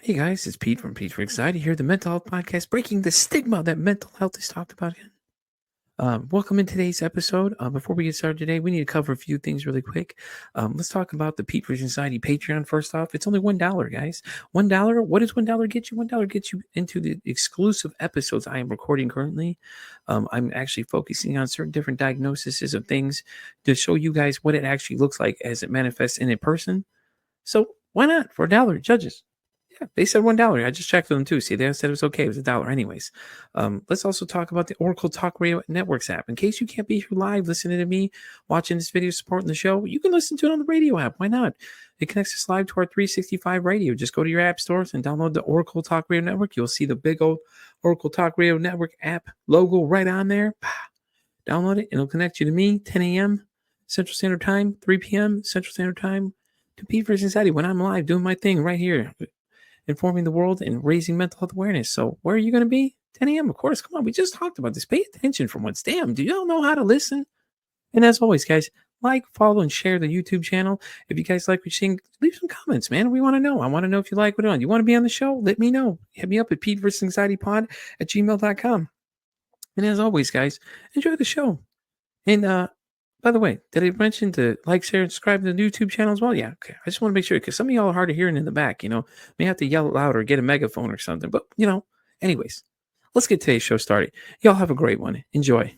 Hey guys, it's Pete from Pete for Anxiety here, the mental health podcast, breaking the stigma that mental health is talked about. Welcome in today's episode. Before we get started today, we need to cover a few things really quick. Let's talk about the Pete for Anxiety Patreon first off. It's only $1, guys. $1. What does $1 get you? $1 gets you into the exclusive episodes I am recording currently. I'm actually focusing on certain different diagnoses of things to show you guys what it actually looks like as it manifests in a person. So why not for $1, judges? Yeah, they said $1. I just checked with them too. See, they said it was okay. It was $1 anyways. Let's also talk about the Oracle Talk Radio Networks app. In case you can't be here live listening to me, watching this video, supporting the show, you can listen to it on the radio app. Why not? It connects us live to our 365 radio. Just go to your app stores and download the Oracle Talk Radio Network. You'll see the big old Oracle Talk Radio Network app logo right on there. Download it, and it'll connect you to me, 10 a.m. Central Standard Time, 3 p.m. Central Standard Time, to Pete for Anxiety when I'm live doing my thing right here, informing the world and raising mental health awareness. So where are you going to be? 10 a.m. Of course. Come on. We just talked about this. Pay attention for once. Damn. Do y'all know how to listen? And as always, guys, like, follow, and share the YouTube channel. If you guys like what you're seeing, leave some comments, man. We want to know. I want to know if you like what we're on. You want to be on the show? Let me know. Hit me up at PeteVersusAnxietyPod@gmail.com. And as always, guys, enjoy the show. And by the way, did I mention to like, share, and subscribe to the YouTube channel as well? Yeah, okay. I just want to make sure because some of y'all are hard of hearing in the back, may have to yell loud or get a megaphone or something. But, anyways, let's get today's show started. Y'all have a great one. Enjoy.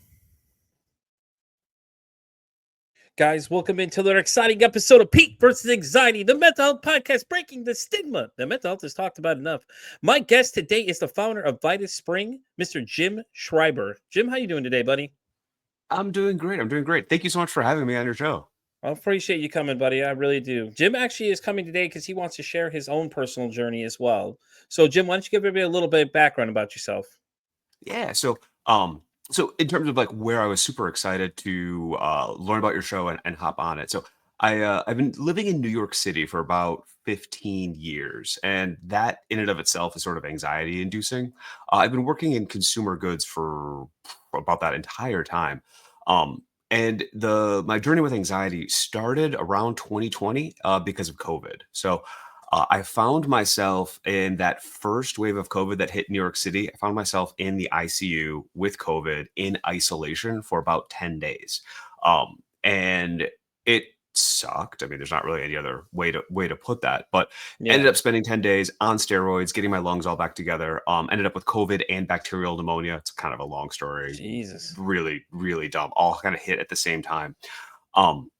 Guys, welcome into another exciting episode of Pete versus Anxiety, the mental health podcast, breaking the stigma that mental health is talked about enough. My guest today is the founder of Vita Spring, Mr. Jim Schreiber. Jim, how you doing today, buddy? I'm doing great. Thank you so much for having me on your show. I appreciate you coming, buddy. I really do. Jim actually is coming today because he wants to share his own personal journey as well. So, Jim, why don't you give everybody a little bit of background about yourself? Yeah. So in terms of like where I was super excited to learn about your show and hop on it. So I've been living in New York City for about 15 years, and that in and of itself is sort of anxiety inducing. I've been working in consumer goods for about that entire time. And the my journey with anxiety started around 2020 because of COVID. So I found myself in that first wave of COVID that hit New York City. I found myself in the ICU with COVID in isolation for about 10 days. And it sucked. I mean, there's not really any other way to put that, but ended Yeah. up spending 10 days on steroids, getting my lungs all back together. Ended up with COVID and bacterial pneumonia. It's kind of a long story. Jesus. Really, really dumb. All kind of hit at the same time. Um,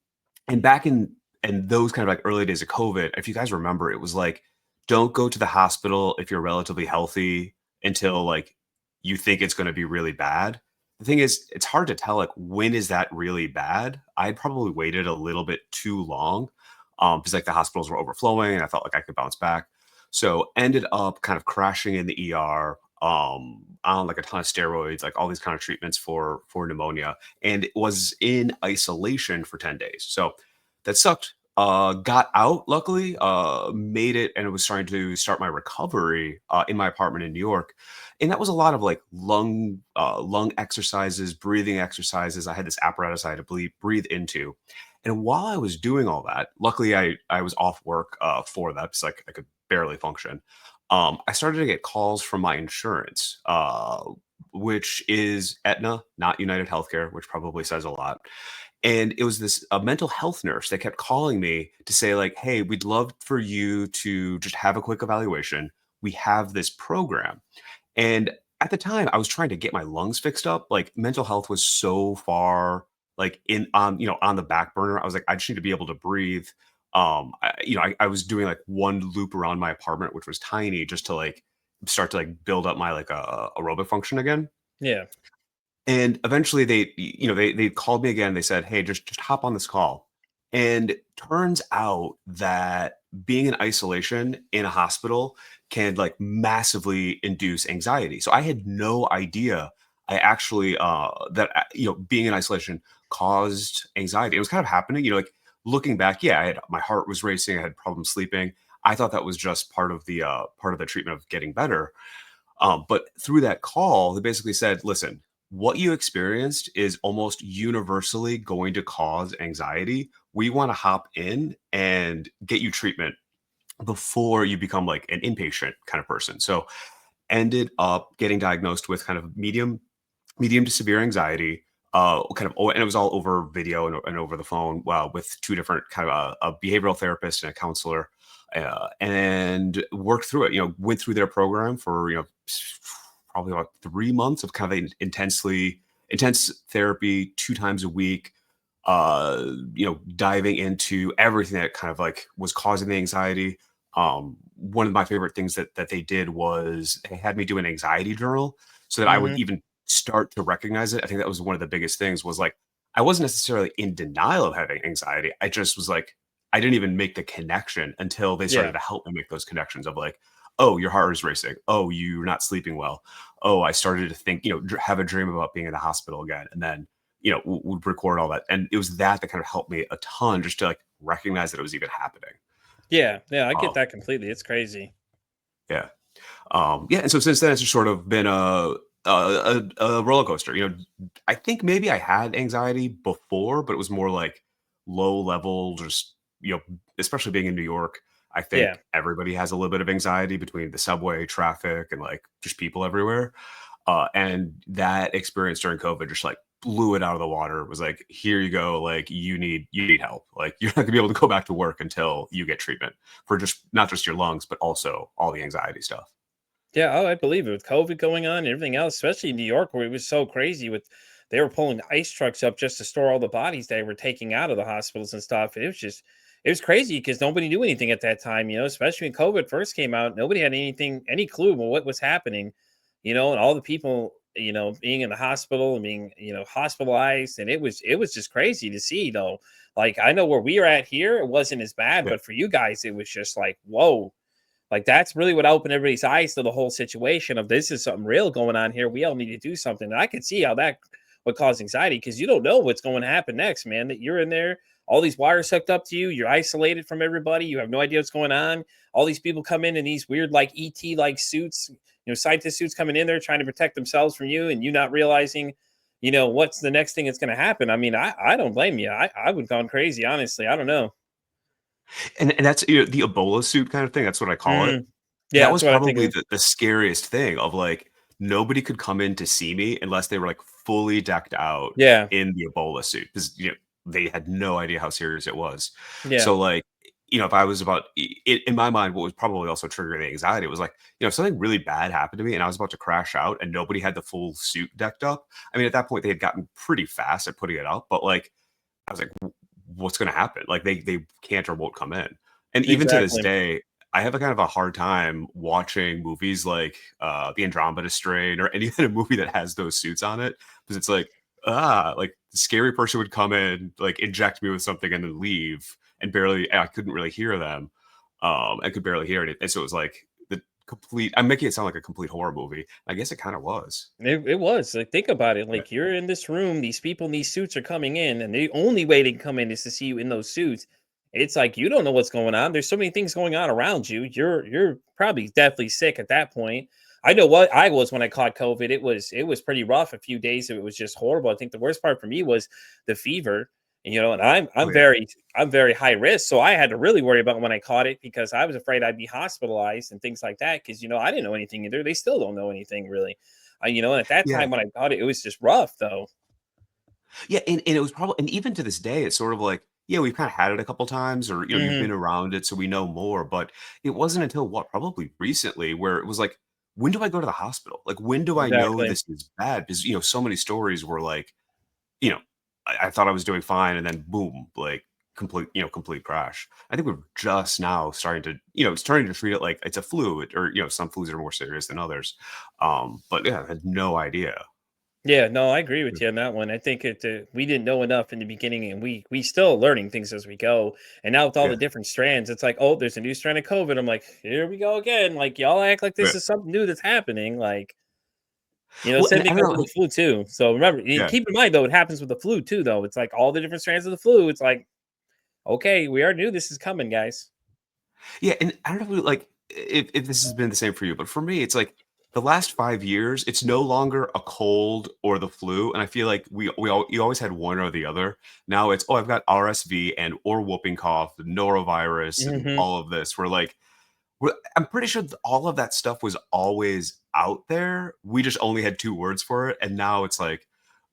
and back in those kind of like early days of COVID, if you guys remember, it was like, don't go to the hospital if you're relatively healthy until like you think it's going to be really bad. The thing is, it's hard to tell like when is that really bad. I probably waited a little bit too long because like the hospitals were overflowing and I felt like I could bounce back. So ended up kind of crashing in the ER on like a ton of steroids, like all these kind of treatments for pneumonia, and it was in isolation for 10 days. So that sucked. Got out luckily, made it, and it was starting to start my recovery in my apartment in New York, and that was a lot of like lung exercises, breathing exercises. I had this apparatus I had to breathe into, and while I was doing all that, luckily I was off work for that because like I could barely function. I started to get calls from my insurance, which is Aetna, not United Healthcare, which probably says a lot. And it was this a mental health nurse that kept calling me to say like, "Hey, we'd love for you to just have a quick evaluation. We have this program." And at the time, I was trying to get my lungs fixed up. Like mental health was so far like in on the back burner. I was like, I just need to be able to breathe. I was doing like one loop around my apartment, which was tiny, just to like start to like build up my like aerobic function again. Yeah. And eventually they called me again. They said, "Hey, just hop on this call." And turns out that being in isolation in a hospital can like massively induce anxiety. So I had no idea I actually that being in isolation caused anxiety. It was kind of happening, like looking back, yeah, my heart was racing, I had problems sleeping. I thought that was just part of the treatment of getting better. But through that call, they basically said, listen, what you experienced is almost universally going to cause anxiety. We want to hop in and get you treatment before you become like an inpatient kind of person. So ended up getting diagnosed with kind of medium to severe anxiety. And it was all over video and over the phone. With two different kind of a behavioral therapist and a counselor, and worked through it. Went through their program for probably about 3 months of kind of intense therapy 2 times a week. Diving into everything that kind of like was causing the anxiety. One of my favorite things that they did was they had me do an anxiety journal so that I would Mhm. even start to recognize it. I think that was one of the biggest things was like, I wasn't necessarily in denial of having anxiety. I just was like, I didn't even make the connection until they started Yeah. to help me make those connections of like, oh, your heart is racing. Oh, you're not sleeping well. Oh, I started to think, have a dream about being in the hospital again. And then, would record all that. And it was that kind of helped me a ton just to like recognize that it was even happening. Yeah. Yeah, I get Um, that completely. It's crazy. yeah. Yeah, and so since then, it's just sort of been a roller coaster. I think maybe I had anxiety before, but it was more like low level. Just especially being in New York, I Yeah. think everybody has a little bit of anxiety between the subway traffic and like just people everywhere. And that experience during COVID just like blew it out of the water. It was like, here you go, like you need help. Like you're not gonna be able to go back to work until you get treatment for just not just your lungs, but also all the anxiety stuff. Yeah, oh, I believe it. With COVID going on and everything else, especially in New York, where it was so crazy with they were pulling ice trucks up just to store all the bodies they were taking out of the hospitals and stuff. It was crazy because nobody knew anything at that time, especially when COVID first came out. Nobody had any clue about what was happening, and all the people, being in the hospital and being, hospitalized. And it was just crazy to see, though. Like, I know where we are at here, it wasn't as bad, Yeah. but for you guys, it was just like, whoa, like, that's really what opened everybody's eyes to the whole situation of this is something real going on here. We all need to do something. And I could see how that would cause anxiety because you don't know what's going to happen next, man. That you're in there, all these wires hooked up to you, you're isolated from everybody, you have no idea what's going on. All these people come in these weird, like ET like suits, scientist suits coming in there trying to protect themselves from you, and you not realizing, what's the next thing that's going to happen. I mean, I don't blame you. I would have gone crazy, honestly. I don't know. And that's the Ebola suit kind of thing. That's what I call it. Mm, yeah, That that's was what I think probably of. the scariest thing of like nobody could come in to see me unless they were like fully decked out Yeah, in the Ebola suit because they had no idea how serious it was. yeah, So like if I was about in my mind, what was probably also triggering the anxiety was like if something really bad happened to me and I was about to crash out and nobody had the full suit decked up. I mean, at that point they had gotten pretty fast at putting it up, but like I was like, what's going to happen? Like they can't or won't come in. And even to this exactly. day, I have a kind of a hard time watching movies like The Andromeda Strain or any kind of movie that has those suits on it because it's like the scary person would come in, like inject me with something and then leave, and I couldn't really hear them. I could barely hear it, and so it was like the complete. I'm making it sound like a complete horror movie. I guess it kind of was. It was like, think about it. Yeah, Like, you're in this room, these people in these suits are coming in, and the only way they can come in is to see you in those suits. It's like you don't know what's going on. There's so many things going on around you. You're probably definitely sick at that point. I know what I was when I caught COVID. It was pretty rough. A few days it was just horrible. I think the worst part for me was the fever. And I'm oh I'm yeah, very high risk, so I had to really worry about when I caught it because I was afraid I'd be hospitalized and things like that. Because I didn't know anything either. They still don't know anything really. And at that yeah. time when I got it, it was just rough though. Yeah, and it was probably and even to this day, it's sort of like, yeah, we've kinda had it a couple times or, you've Mhm. been around it, so we know more, but it wasn't until what, probably recently where it was like, when do I go to the hospital? Like, when do I know Exactly. this is bad? Because, so many stories were like, you know, I thought I was doing fine and then boom, like complete crash. I think we're just now starting to treat it like it's a flu or, some flus are more serious than others. But yeah, I had no idea. Yeah, no, I agree with you on that one. I think we didn't know enough in the beginning, and we still learning things as we go. And now with all Yeah. the different strands, it's like, oh, there's a new strand of COVID. I'm like, here we go again. Like, y'all act like Yeah. this is something new that's happening. Like, Well, same and thing I don't goes know, with like the flu too. So remember, yeah. keep in mind though, it happens with the flu too. Though it's like all the different strands of the flu. It's like, okay, we already knew this is coming, guys. Yeah, and I don't know, like, if this has been the same for you, but for me, it's like the last 5 years, it's no longer a cold or the flu, and I feel like you always had one or the other. Now it's, "Oh, I've got RSV and or whooping cough, norovirus, and Hmm. all of this." We're like, I'm pretty sure all of that stuff was always out there. We just only had 2 words for it, and now it's like,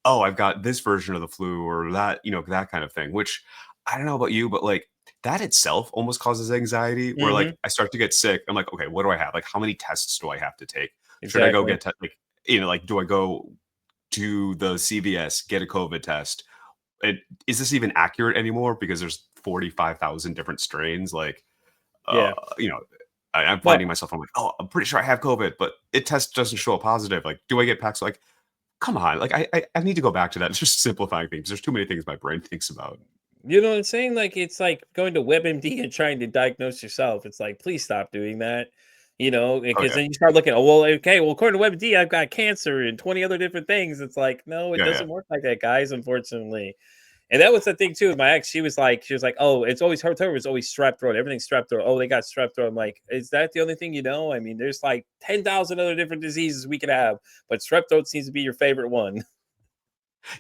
"Oh, I've got this version of the flu," or that, that kind of thing, which I don't know about you, but, like, that itself almost causes anxiety where, like, Mhm. I start to get sick. I'm like, "Okay, what do I have? Like, how many tests do I have to take? Should I go Exactly. get like, like, do I go to the CVS, get a COVID test? And is this even accurate anymore because there's 45,000 different strains?" Like, uh, Yeah. you know, I'm Well, finding myself, I'm like, "Oh, I'm pretty sure I have COVID, but it test doesn't show a positive. Like, do I get Pax?" Like, come on. Like, I need to go back to that. It's just simplifying things. There's too many things my brain thinks about. you know what I'm saying? Like, it's like going to WebMD and trying to diagnose yourself. It's like, please stop doing that. Oh, Because yeah. then you start looking, oh, well, okay, well, according to WebMD, I've got cancer and 20 other different things. It's like, no, it Yeah, yeah. doesn't work like that, guys, unfortunately. And that was the thing too with my ex. She was like, oh, it's always her was always strep throat. Everything's strep throat. Oh, they got strep throat. I'm like, is that the only thing you know? I mean, there's like 10,000 other different diseases we could have, but strep throat seems to be your favorite one.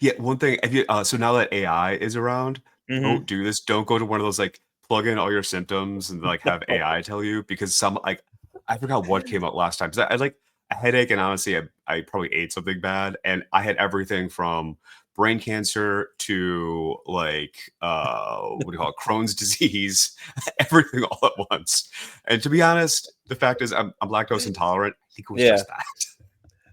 Yeah, one thing, if you so now that AI is around, don't Hmm. do this. Don't go to one of those, like, plug in all your symptoms and, like, have No. AI tell you because some like, I forgot what came out last time. 'Cause I had, like, a headache, and honestly, I probably ate something bad, and I had everything from brain cancer to, like, what do you call it? Crohn's disease, everything all at once. And to be honest, the fact is I'm lactose intolerant. I think it was Yeah. just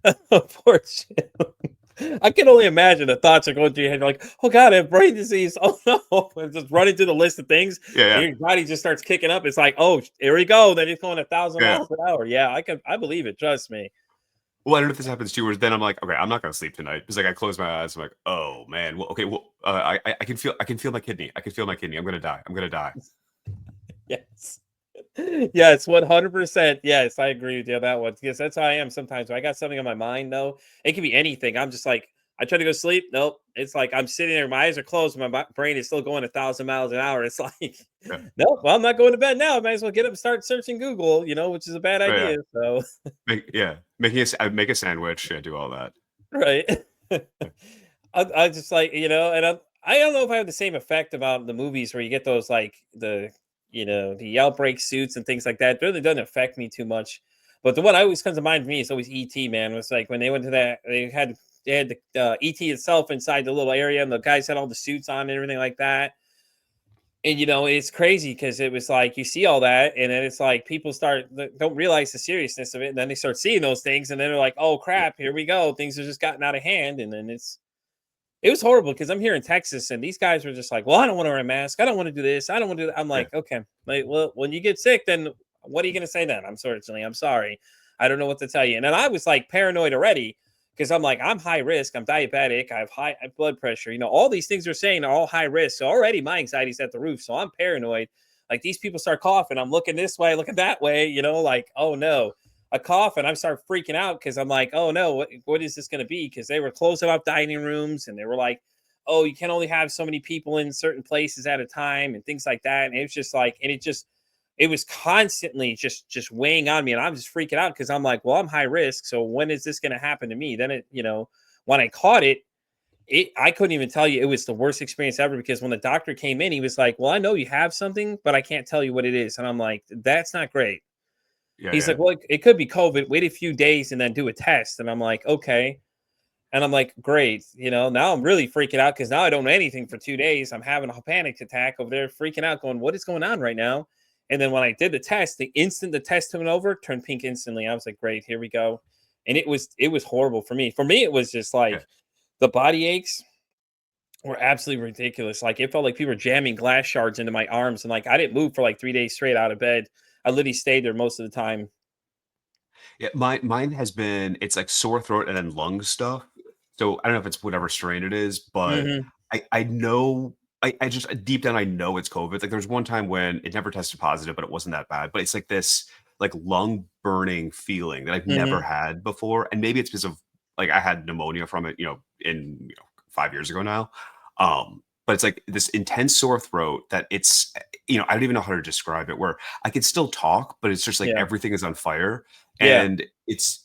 that. Unfortunately. I can only imagine the thoughts are going through your head. You're like, oh God, I have brain disease. Oh no. And just running through the list of things. Yeah, And yeah. your body just starts kicking up. It's like, oh, here we go. Then it's going 1,000 Yeah. miles an hour. Yeah, I believe it. Trust me. Well, I don't know if this happens too, where then I'm like, "Okay, I'm not gonna sleep tonight." Because, like, I close my eyes, I'm like, "Oh, man. Well, okay, well, I can feel my kidney. I can feel my kidney. I'm gonna die. I'm gonna die." Yes. Yes, 100%. Yes, I agree with you on that one. Yes, that's how I am sometimes. When I got something on my mind, though, it can be anything. I'm just like, I try to go to sleep. Nope. It's like I'm sitting there, my eyes are closed, brain is still going 1,000 miles an hour. It's like, Yeah. nope, well, I'm not going to bed now. I might as well get up and start searching Google, which is a bad Oh, yeah. idea. So, Making I make a sandwich, yeah, do all that. right. Yeah. I just like, and I don't know if I have the same effect about the movies where you get those like the outbreak suits and things like that. It really doesn't affect me too much. But the one I always comes to mind for me is always ET, man. It was like when they went to that, they had the ET itself inside the little area, and the guys had all the suits on and everything like that. And it's crazy because it was like you see all that, and then it's like people don't realize the seriousness of it, and then they start seeing those things, and then they're like, "Oh crap, here we go! Things have just gotten out of hand." And then it was horrible because I'm here in Texas, and these guys were just like, "Well, I don't want to wear a mask. I don't want to do this. I don't want to do that." I'm Yeah. like, "Okay, like, well, when you get sick, then what are you going to say then?" I'm sorry, I don't know what to tell you. And then I was like paranoid already because I'm like, I'm high risk. I'm diabetic. I have high blood pressure. All these things they're saying are all high risk. So already my anxiety's at the roof. So I'm paranoid. Like these people start coughing. I'm looking this way, looking that way. Like, oh no, a cough, and I start freaking out because I'm like, oh no, what is this going to be? Because they were closing up dining rooms, and they were like, oh, you can only have so many people in certain places at a time and things like that. And it was just like, and it was constantly just weighing on me, and I'm just freaking out because I'm like, well, I'm high risk, so when is this going to happen to me? Then when I caught it, I couldn't even tell you. It was the worst experience ever because when the doctor came in, he was like, well, I know you have something, but I can't tell you what it is. And I'm like, that's not great. Yeah, He's yeah. like, well, it could be COVID. Wait a few days and then do a test. And I'm like, okay. And I'm like, great. Now I'm really freaking out because now I don't know anything for 2 days. I'm having a panic attack over there, freaking out, going, what is going on right now? And then when I did the test, the instant the test went over, turned pink instantly. I was like, great, here we go. And it was horrible for me. For me, it was just Yeah. like the body aches were absolutely ridiculous. Like it felt like people were jamming glass shards into my arms. And like I didn't move for like 3 days straight out of bed. I literally stayed there most of the time. Yeah, mine has been it's like sore throat and then lung stuff. So I don't know if it's whatever strain it is, but Hmm. I know I just deep down I know it's COVID. Like there was one time when it never tested positive, but it wasn't that bad. But it's like this like lung burning feeling that I've never Hmm. had before. And maybe it's because of like I had pneumonia from it, in 5 years ago now. But it's like this intense sore throat that I don't even know how to describe it, where I can still talk, but it's just like Yeah. everything is on fire. Yeah. And it's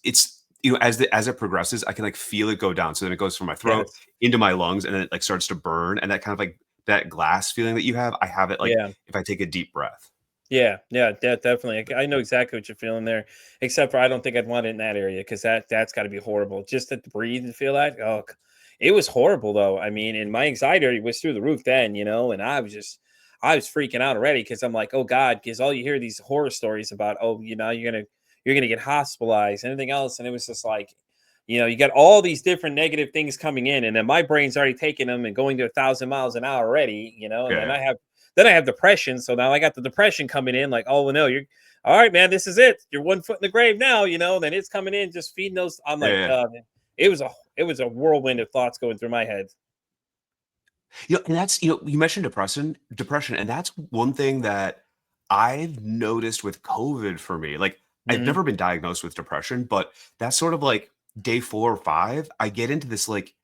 as it progresses, I can like feel it go down. So then it goes from my throat Yes. into my lungs, and then it like starts to burn. And that kind of like that glass feeling that you have, I have it like Yeah. if I take a deep breath. Yeah, yeah, definitely. I know exactly what you're feeling there. Except for I don't think I'd want it in that area because that's got to be horrible. Just to breathe and feel that. Oh, it was horrible though. I mean, and my anxiety was through the roof then, and I was freaking out already because I'm like, oh God, because all you hear these horror stories about, oh, you're gonna get hospitalized, anything else, and it was just like, you got all these different negative things coming in, and then my brain's already taking them and going to 1,000 miles an hour already, and Yeah, then yeah. I have depression. So now I got the depression coming in, like, oh well, no, you're all right, man. This is it. You're 1 foot in the grave now, then it's coming in, just feeding those. I'm Yeah, like, yeah. it was a whirlwind of thoughts going through my head. And that's, you mentioned depression, and that's one thing that I've noticed with COVID for me. Like, I've Hmm. never been diagnosed with depression, but that's sort of like day 4 or 5, I get into this like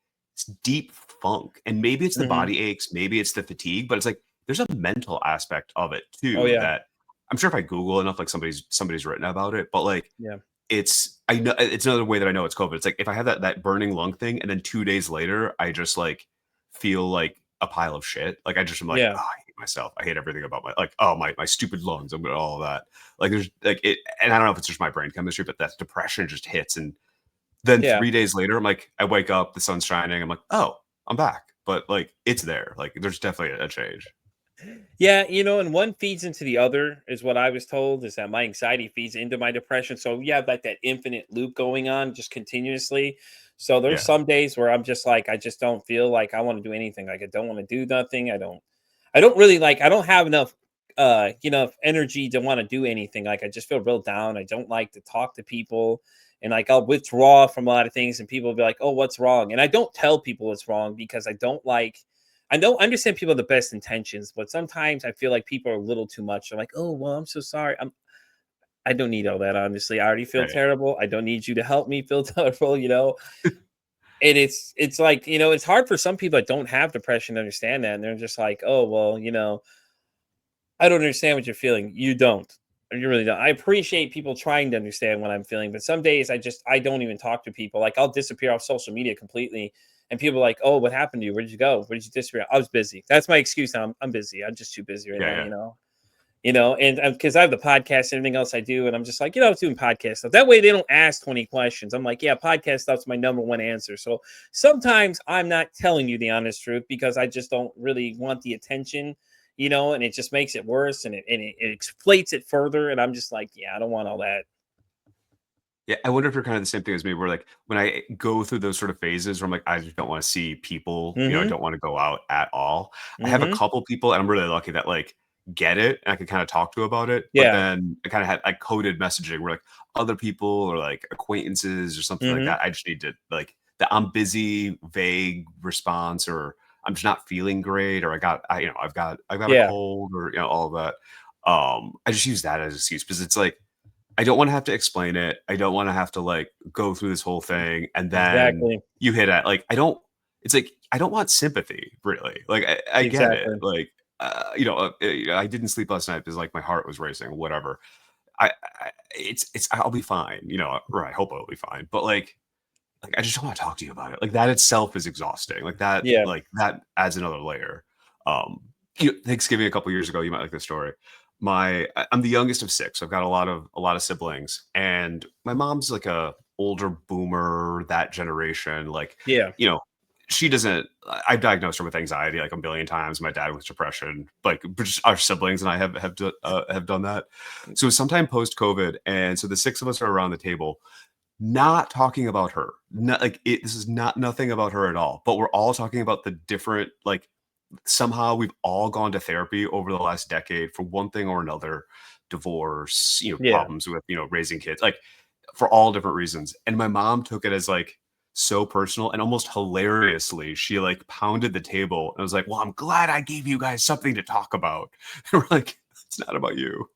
deep funk. And maybe it's the Hmm. body aches, maybe it's the fatigue, but it's like there's a mental aspect of it Oh too yeah, that I'm sure if I Google enough, like somebody's written about it. But like yeah, I know it's another way that I know it's COVID. It's like if I have that burning lung thing, and then 2 days later, I just like feel like a pile of shit. Like I just am like, yeah, oh, I hate myself. I hate everything about oh my stupid lungs. I'm gonna all of that. Like there's like it, and I don't know if it's just my brain chemistry, but that depression just hits. And then yeah. 3 days later, I'm like, I wake up, the sun's shining. I'm like, oh, I'm back. But like it's there. Like there's definitely a change. Yeah, and one feeds into the other is what I was told is that my anxiety feeds into my depression. So you have like that infinite loop going on just continuously. So there's Yeah. some days where I'm just like, I just don't feel like I want to do anything. Like I don't want to do nothing. I don't really like, I don't have enough, energy to want to do anything. Like I just feel real down. I don't like to talk to people. And like I'll withdraw from a lot of things and people will be like, oh, what's wrong? And I don't tell people what's wrong because I don't understand people have the best intentions, but sometimes I feel like people are a little too much. They're like, "Oh, well, I'm so sorry. I don't need all that, honestly. I already feel Yeah. terrible. I don't need you to help me feel terrible." And it's like, it's hard for some people that don't have depression to understand that. And they're just like, "Oh, well, I don't understand what you're feeling." You don't. You really don't. I appreciate people trying to understand what I'm feeling, but some days I don't even talk to people. Like I'll disappear off social media completely, and people are like, "Oh, what happened to you? Where did you go? Where did you disappear?" I was busy. That's my excuse now. I'm busy. I'm just too busy right Yeah. now. Yeah. And because I have the podcast and everything else I do, and I'm just like, I was doing podcast stuff. That way they don't ask 20 questions. I'm like, yeah, podcast stuff's my number one answer. So sometimes I'm not telling you the honest truth because I just don't really want the attention, and it just makes it worse and it exflates it further. And I'm just like, yeah, I don't want all that. Yeah, I wonder if you're kind of the same thing as me, where like when I go through those sort of phases where I'm like, I just don't want to see people, I Mm-hmm. don't want to go out at all. I have a Mm-hmm. couple people, and I'm really lucky that like get it and I can kind of talk to about it. But Yeah. then I kind of had like coded messaging where like other people or like acquaintances or something like Mm-hmm. that. I just need to like that I'm busy, vague response, or I'm just not feeling great, or I've got a Yeah. cold, or all of that. I just use that as an excuse because it's like I don't wanna have to explain it. I don't wanna have to, like, go through this whole thing, and then Exactly. you hit at like, I don't want sympathy, really. Like, I get it. Exactly. Like, I didn't sleep last night because, like, my heart was racing, whatever. It's I'll be fine, or I hope I'll be fine, but, I just don't wanna talk to you about it. Like, that itself is exhausting. Yeah. That adds another layer. Um, Thanksgiving a couple years ago, you might like this story. I'm the youngest of 6. So I've got a lot of siblings, and my mom's like a older boomer, that generation. Like, Yeah. you know, she doesn't. I've diagnosed her with anxiety like a billion times. My dad with depression. Like, but just our siblings and I have done that. So it was sometime post COVID, and so the 6 of us are around the table, not talking about her. Not like it. This is not nothing about her at all. But we're all talking about the different like somehow we've all gone to therapy over the last decade for one thing or another, divorce, Yeah. problems with, raising kids, like for all different reasons. And my mom took it as like so personal, and almost hilariously, she like pounded the table and was like, well, I'm glad I gave you guys something to talk about. And we're like, it's not about you.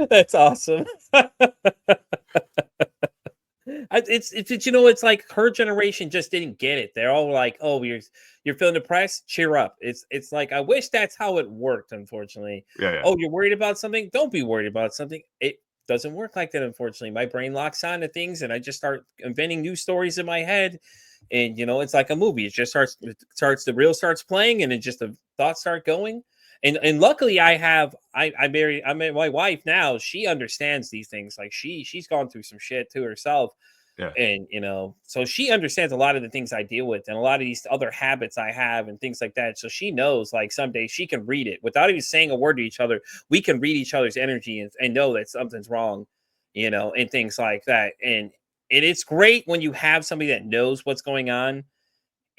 That's awesome. It's like her generation just didn't get it. They're all like, "Oh, you're feeling depressed? Cheer up." It's like I wish that's how it worked. Unfortunately, Yeah, yeah. oh, you're worried about something? Don't be worried about something. It doesn't work like that. Unfortunately, my brain locks on to things, and I just start inventing new stories in my head. And it's like a movie. It just starts. The reel starts playing, and it just the thoughts start going. And luckily I married my wife now. She understands these things. Like she's gone through some shit to herself. Yeah. And so she understands a lot of the things I deal with and a lot of these other habits I have and things like that. So she knows like someday she can read it without even saying a word to each other. We can read each other's energy and know that something's wrong, and things like that. And it's great when you have somebody that knows what's going on.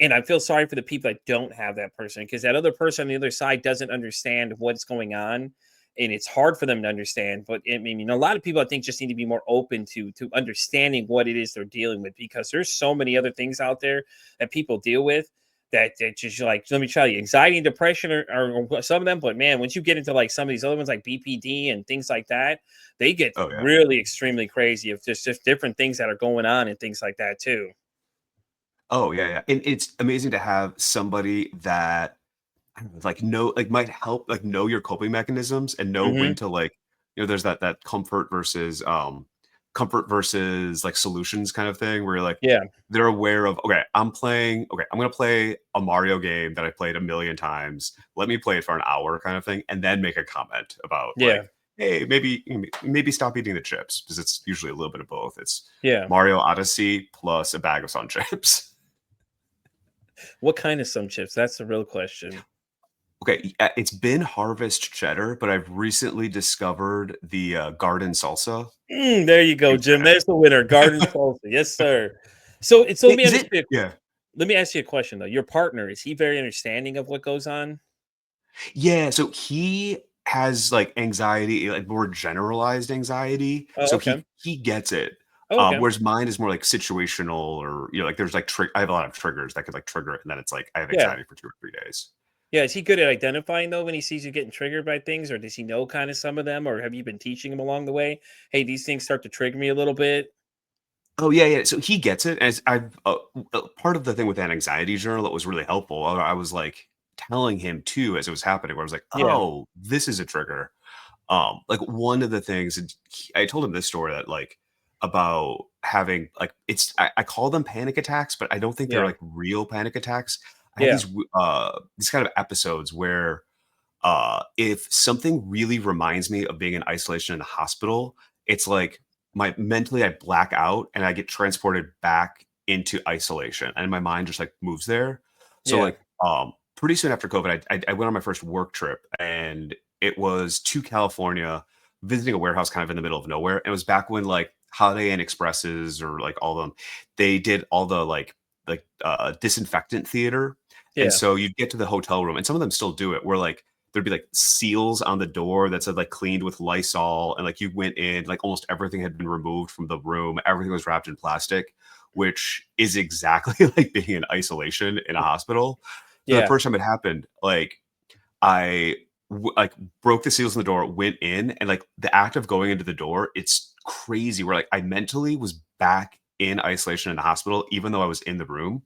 And I feel sorry for the people that don't have that person because that other person on the other side doesn't understand what's going on. And it's hard for them to understand. But I mean, a lot of people I think just need to be more open to understanding what it is they're dealing with because there's so many other things out there that people deal with that just like, let me tell you, anxiety and depression are some of them. But man, once you get into like some of these other ones like BPD and things like that, they get Oh yeah. really extremely crazy if there's just different things that are going on and things like that too. Oh yeah, yeah. And it's amazing to have somebody that I don't know, like know like might help like know your coping mechanisms and know when Hmm. to like, there's that comfort versus like solutions kind of thing where you're like Yeah. they're aware of, okay, I'm gonna play a Mario game that I played a million times. Let me play it for an hour kind of thing, and then make a comment about Yeah. like, hey, maybe stop eating the chips because it's usually a little bit of both. It's Yeah. Mario Odyssey plus a bag of Sun Chips. What kind of some chips? That's the real question. Okay, it's been Harvest Cheddar, but I've recently discovered the, garden salsa. There you go, Jim. There's the winner. Garden salsa. Yes, sir. So let me Is it? understand. Yeah. Let me ask you a question though. Your partner, is he very understanding of what goes on? Yeah, so he has, like, anxiety, like, more generalized anxiety, Oh, so okay. he gets it, Oh, okay. whereas mine is more, like, situational or, like, there's, like, I have a lot of triggers that could, like, trigger it, and then it's like, I have Yeah. anxiety for 2 or 3 days. Yeah. Is he good at identifying though when he sees you getting triggered by things, or does he know kind of some of them, or have you been teaching him along the way? Hey, these things start to trigger me a little bit. Oh, yeah, yeah, so he gets it, as part of the thing with that anxiety journal that was really helpful, I was, like, telling him too as it was happening, where I was like, Yeah. "Oh, this is a trigger." Like, one of the things and I told him this story that, like, about having, like I call them panic attacks, but I don't think they're, Yeah. like, real panic attacks. I have Yeah. these kind of episodes where if something really reminds me of being in isolation in a hospital, it's like my mentally I black out and I get transported back into isolation, and my mind just like moves there. So Yeah. like pretty soon after COVID, I went on my first work trip, and it was to California, visiting a warehouse kind of in the middle of nowhere. And it was back when like Holiday Inn Expresses or like all of them, they did all the disinfectant theater. And Yeah. so you'd get to the hotel room, and some of them still do it, where like there'd be like seals on the door that said like cleaned with Lysol, and like you went in, like almost everything had been removed from the room, everything was wrapped in plastic, which is exactly like being in isolation in a hospital. So the Yeah. first time it happened, like I like broke the seals in the door, went in, and like the act of going into the door, it's crazy. Where like I mentally was back in isolation in the hospital, even though I was in the room,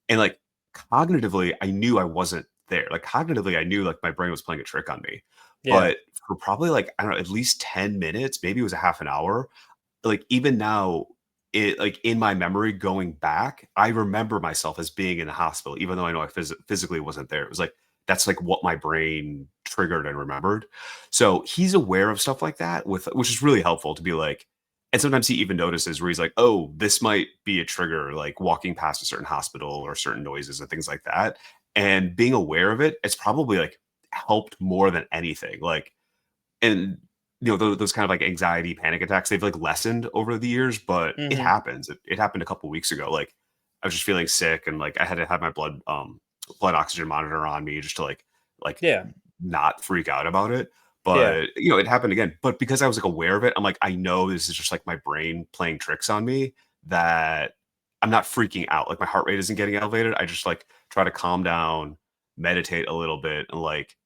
and like cognitively, I knew I wasn't there. Like cognitively, I knew like my brain was playing a trick on me. Yeah. But for probably like, I don't know, at least 10 minutes, maybe it was a half an hour. Like even now, it like in my memory going back, I remember myself as being in the hospital, even though I know I physically wasn't there. It was like that's like what my brain triggered and remembered. So he's aware of stuff like that, with which is really helpful to be like, and sometimes he even notices where he's like, oh, this might be a trigger, like walking past a certain hospital or certain noises and things like that. And being aware of it, it's probably like helped more than anything. Like, and those kind of like anxiety panic attacks, they've like lessened over the years, but it Hmm. happens. It happened a couple weeks ago. Like I was just feeling sick, and like I had to have my blood oxygen monitor on me just to like Yeah. not freak out about it. Yeah. But it happened again. But because I was like aware of it, I'm like, I know this is just like my brain playing tricks on me, that I'm not freaking out. Like my heart rate isn't getting elevated. I just like try to calm down, meditate a little bit, and like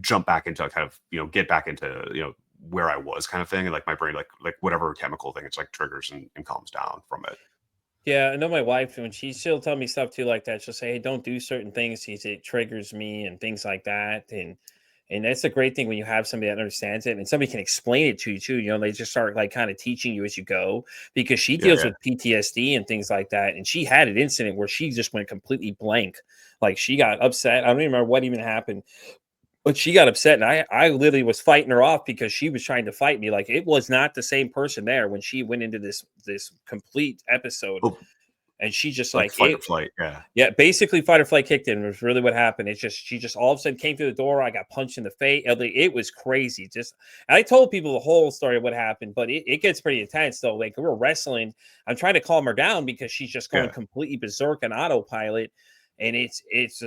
jump back into a kind of, get back into, where I was kind of thing. And like my brain, like whatever chemical thing, it's like triggers and calms down from it. Yeah, I know my wife when she'll tell me stuff too like that. She'll say, "Hey, don't do certain things. It triggers me and things like that." And that's a great thing when you have somebody that understands it and somebody can explain it to you too. They just start like kind of teaching you as you go because she Yeah. deals Yeah. with PTSD and things like that. And she had an incident where she just went completely blank. Like she got upset. I don't even remember what even happened, But she got upset, and I literally was fighting her off because she was trying to fight me. Like, it was not the same person there when she went into this complete episode, Oh, and she just like like fight or it. flight. Yeah. Yeah, basically fight or flight kicked in was really what happened. It's just she just all of a sudden came through the door. I got punched in the face. It was crazy. Just and I told people the whole story of what happened, but it gets pretty intense though. Like we were wrestling. I'm trying to calm her down because she's just going Yeah. completely berserk on autopilot. And it's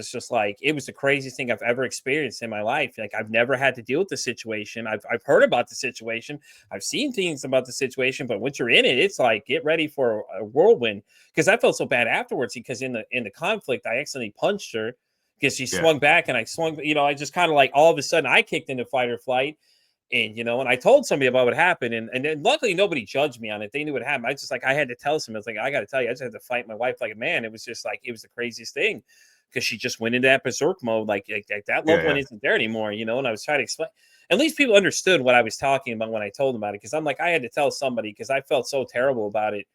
just like it was the craziest thing I've ever experienced in my life. Like I've never had to deal with the situation. I've heard about the situation. I've seen things about the situation, but once you're in it, it's like get ready for a whirlwind because I felt so bad afterwards because in the conflict I accidentally punched her because she Yeah. swung back and I swung, I just kind of like all of a sudden I kicked into fight or flight. And I told somebody about what happened, and then luckily nobody judged me on it. They knew what happened. I just like I had to tell someone. I was like, I got to tell you, I just had to fight my wife like a man. It was just like it was the craziest thing because she just went into that berserk mode. Like that Yeah. loved one isn't there anymore, And I was trying to explain. At least people understood what I was talking about when I told them about it because I'm like I had to tell somebody because I felt so terrible about it.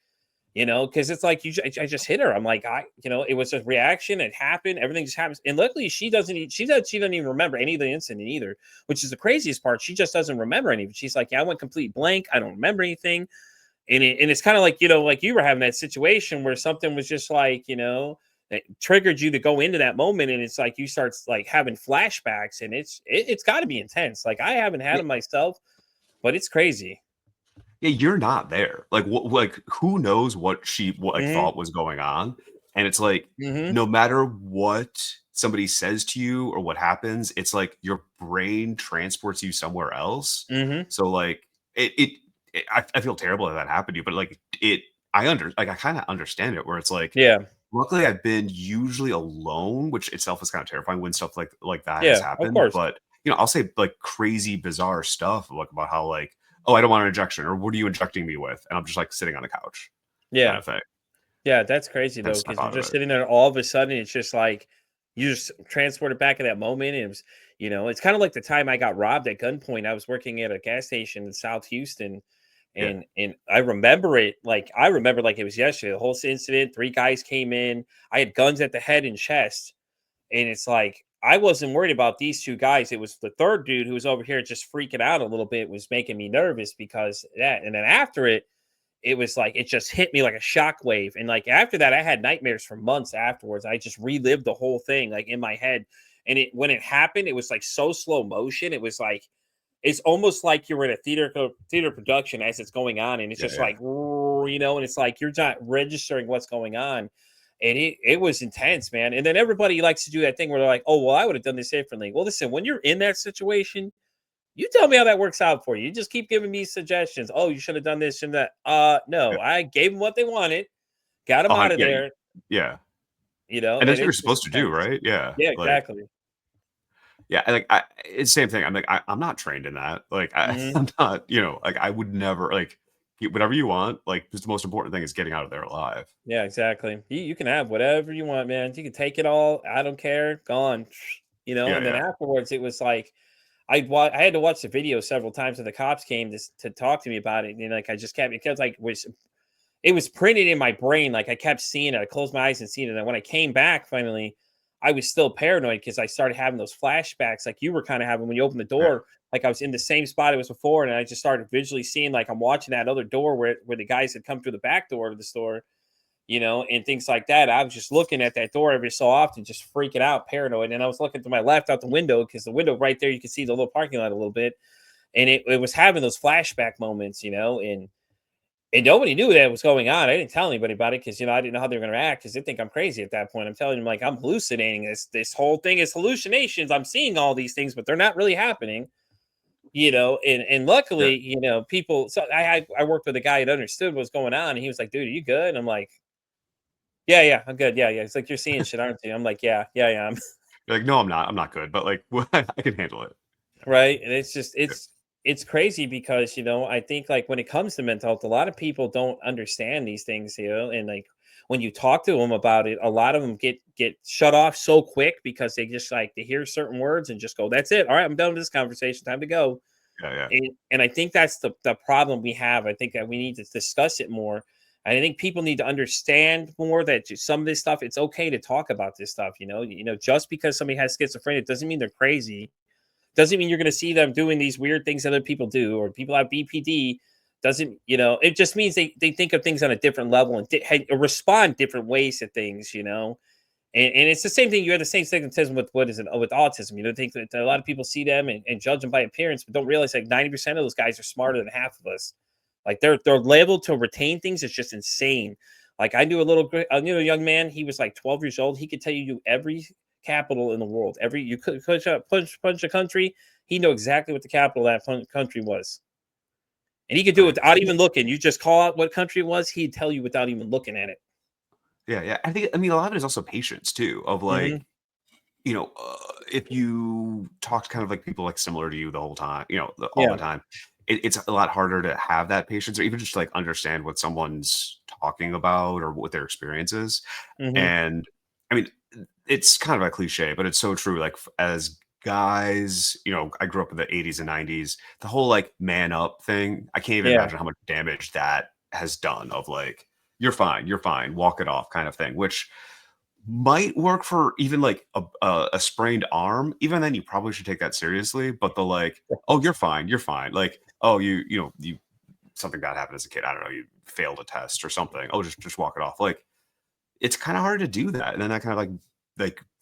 Because it's like I just hit her. I'm like, it was a reaction. It happened. Everything just happens. And luckily, she doesn't even remember any of the incident either, which is the craziest part. She just doesn't remember any of it. She's like, yeah, I went complete blank. I don't remember anything. And it's kind of like, like you were having that situation where something was just like, that triggered you to go into that moment. And it's like you start like having flashbacks and it's got to be intense. Like I haven't had Yeah. them myself, but it's crazy. Yeah, you're not there. Like, like who knows what she Hmm. thought was going on? And it's like, Hmm. no matter what somebody says to you or what happens, it's like your brain transports you somewhere else. Hmm. So like, I feel terrible that happened to you, but like I kind of understand it where it's like, Yeah. luckily I've been usually alone, which itself is kind of terrifying when stuff like that has Yeah. Of happened. course. But I'll say like crazy, bizarre stuff like about how like, oh, I don't want an injection, or what are you injecting me with? And I'm just like sitting on the couch, kind Yeah. of thing, Yeah, that's crazy and though, snap because you're out of just it. sitting there all of a sudden, it's just like you just transported back in that moment. And it was, it's kind of like the time I got robbed at gunpoint. I was working at a gas station in South Houston, Yeah, and I remember it like I remember like it was yesterday. The whole incident, three guys came in. I had guns at the head and chest, and it's like I wasn't worried about these two guys. It was the third dude who was over here just freaking out a little bit, was making me nervous because of that. And then after it was like it just hit me like a shockwave. And like after that, I had nightmares for months afterwards. I just relived the whole thing like in my head. And when it happened, it was like so slow motion. It was like it's almost like you're in a theater production as it's going on, and it's yeah, just yeah, like and it's like you're not registering what's going on. And it was intense, man. And then everybody likes to do that thing where they're like, oh, well, I would have done this differently. Well, listen, when you're in that situation, you tell me how that works out for you. You just keep giving me suggestions. Oh, you should have done this and that. yeah. No, I gave them what they wanted, got them out of Yeah, there, yeah. And and that's what you're it's just supposed to do, intense. right? Yeah, Yeah, like exactly. yeah, and like it's the same thing. I'm like I'm not trained in that. Like Hmm. I'm not, like I would never like whatever you want. Like just the most important thing is getting out of there alive. Yeah, exactly. You can have whatever you want, man. You can take it all. I don't care. Gone. Yeah, And then yeah, afterwards, it was like I had to watch the video several times, and the cops came to talk to me about it. And like I just kept it kept like was it was printed in my brain. Like I kept seeing it. I closed my eyes and seeing it. And when I came back finally, I was still paranoid because I started having those flashbacks like you were kind of having when you opened the yeah, door. Like I was in the same spot it was before, and I just started visually seeing like I'm watching that other door where the guys had come through the back door of the store, and things like that. I was just looking at that door every so often, just freaking out, paranoid. And I was looking to my left out the window because the window right there, you can see the little parking lot a little bit. And it was having those flashback moments, and nobody knew that was going on. I didn't tell anybody about it because I didn't know how they were going to react because they think I'm crazy at that point. I'm telling them like I'm hallucinating. This whole thing is hallucinations. I'm seeing all these things, but they're not really happening. And yeah. luckily, people. So I worked with a guy that understood what was going on, and he was like, "Dude, are you good?" And I'm like, "Yeah, yeah, I'm good. Yeah, yeah." It's like you're seeing shit, aren't you? I'm like, "Yeah, yeah, yeah." I'm You're like, no, I'm not. I'm not good, but like I can handle it. right, and it's just Yeah, it's crazy because I think like when it comes to mental health, a lot of people don't understand these things, and like when you talk to them about it, a lot of them get shut off so quick because they just like they hear certain words and just go, "That's it. All right, I'm done with this conversation. Time to go." yeah, yeah, And I think that's the problem we have. I think that we need to discuss it more. And I think people need to understand more that some of this stuff, it's okay to talk about this stuff. Just because somebody has schizophrenia, it doesn't mean they're crazy. Doesn't mean you're going to see them doing these weird things that other people do, or people have BPD. Doesn't, it just means they think of things on a different level and respond different ways to things, And it's the same thing. You have the same stigmatism with with autism. Think that a lot of people see them and judge them by appearance, but don't realize like 90% of those guys are smarter than half of us. Like they're labeled to retain things. It's just insane. Like I knew a young man. He was like 12 years old. He could tell you every capital in the world. You could punch a country. He knew exactly what the capital of that country was, and he could do it without even looking. You just call out what country it was. He'd tell you without even looking at it. Yeah. I mean, a lot of it is also patience too. Of like, if you talk to kind of like people like similar to you the whole time, all the Yeah. time, it's a lot harder to have that patience or even just like understand what someone's talking about or what their experience is. Mm-hmm. And I mean, it's kind of a cliche, but it's so true. Like as guys, I grew up in the 80s and 90s, the whole like man up thing. I can't even Yeah. imagine how much damage that has done of like, you're fine, walk it off kind of thing, which might work for even like a sprained arm. Even then, you probably should take that seriously. But the like, oh, you're fine. Like, oh, you something bad happened as a kid. I don't know, you failed a test or something. Oh, just walk it off. Like, it's kind of hard to do that, and then that kind of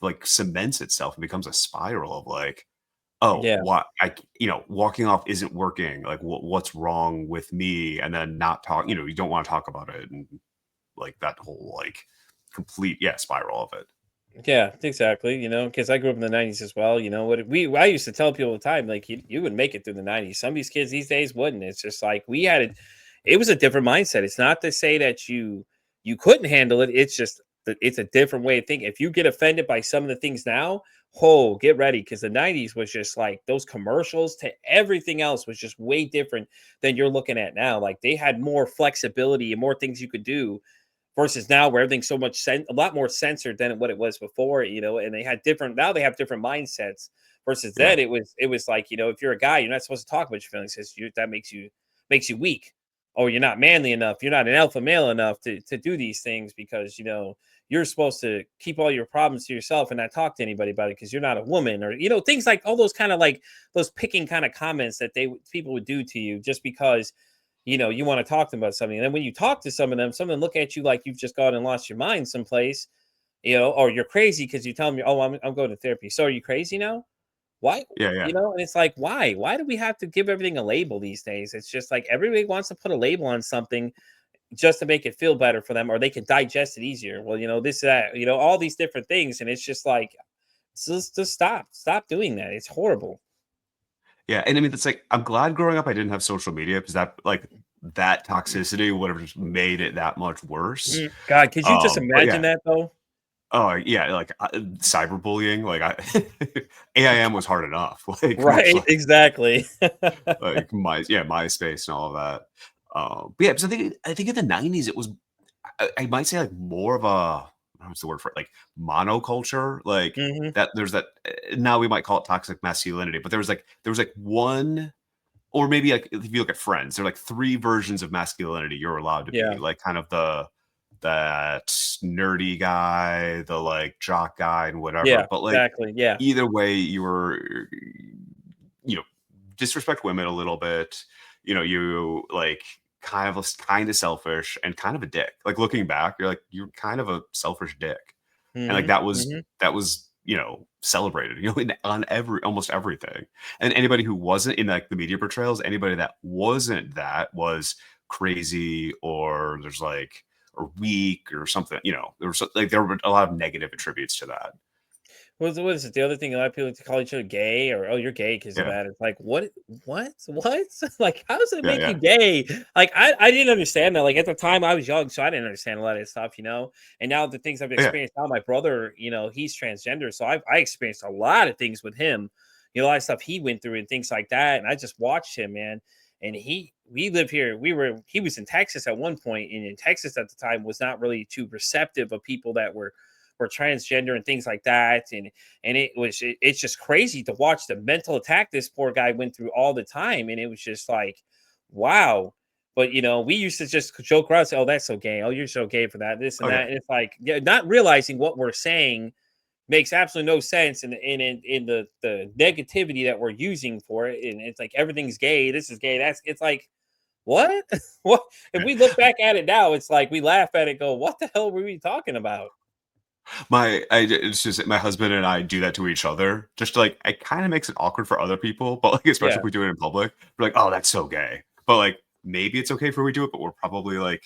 like cements itself and becomes a spiral of like, oh, Yeah. what walking off isn't working. Like, what's wrong with me? And then not talk. You don't want to talk about it, and like that whole like complete spiral of it. Yeah, exactly. Because I grew up in the '90s as well. I used to tell people all the time, like you would make it through the '90s. Some of these kids these days wouldn't. It's just like we had it. It was a different mindset. It's not to say that you couldn't handle it. It's just that it's a different way of thinking. If you get offended by some of the things now, get ready, because the '90s was just like those commercials to everything else was just way different than you're looking at now. Like they had more flexibility and more things you could do versus now where everything's so much a lot more censored than what it was before, and they had they have different mindsets versus Yeah. then it was like, if you're a guy, you're not supposed to talk about your feelings because that makes you weak. Or you're not manly enough. You're not an alpha male enough to do these things because, you're supposed to keep all your problems to yourself and not talk to anybody about it because you're not a woman, or, things like all those kind of like those picking kind of comments that people would do to you just because you want to talk to them about something. And then when you talk to some of them look at you like you've just gone and lost your mind someplace, or you're crazy because you tell them, oh, I'm going to therapy. So are you crazy now? Why? Yeah. And it's like, why? Why do we have to give everything a label these days? It's just like everybody wants to put a label on something just to make it feel better for them, or they can digest it easier. Well, this, that, all these different things. And it's just like, just stop doing that. It's horrible. Yeah. And I mean, it's like, I'm glad growing up I didn't have social media because that toxicity would have just made it that much worse. God, could you just But imagine that though? oh yeah, like cyberbullying, like AIM was hard enough, like much Right, exactly. like MySpace and all of that. But yeah, because I think in the '90s it was I might say like more of a what's the word for it, like monoculture, like Mhm. that. There's that now we might call it toxic masculinity, but there was one. Or maybe like if you look at Friends, there are like three versions of masculinity you're allowed to Yeah. be. Like kind of that nerdy guy, the like jock guy, and whatever. Yeah, But like exactly, yeah. either way, you were you know disrespect women a little bit. You like kind of selfish and kind of a dick. Like looking back, you're kind of a selfish dick, and like Mhm, that was celebrated on almost everything. And anybody who wasn't in like the media portrayals, anybody that wasn't that was crazy or there's like or weak or something. There were a lot of negative attributes to that. what is it? The other thing, a lot of people like to call each other gay, or oh, you're gay because of Yeah, that. It's like what? Like, how does it yeah, make you yeah, gay? Like, I didn't understand that. Like at the time, I was young, so I didn't understand a lot of this stuff. And now the things I've yeah, experienced now, my brother, he's transgender, so I experienced a lot of things with him. A lot of stuff he went through and things like that, and I just watched him, man. And we live here. He was in Texas at one point, and in Texas at the time was not really too receptive of people that were transgender and things like that. And it's just crazy to watch the mental attack this poor guy went through all the time. And it was just like, wow. But we used to just joke around, say, "Oh, that's so gay. Oh, you're so gay for that, this and oh yeah, that." And it's like, yeah, not realizing what we're saying makes absolutely no sense in the negativity that we're using for it. And it's like everything's gay, this is gay, that's it's like what? What if we look back at it now, it's like we laugh at it, go, what the hell were we talking about? It's just my husband and I do that to each other. Just like it kind of makes it awkward for other people, but like especially Yeah. if we do it in public, we're like, oh, that's so gay. But like maybe it's okay for we do it, but we're probably like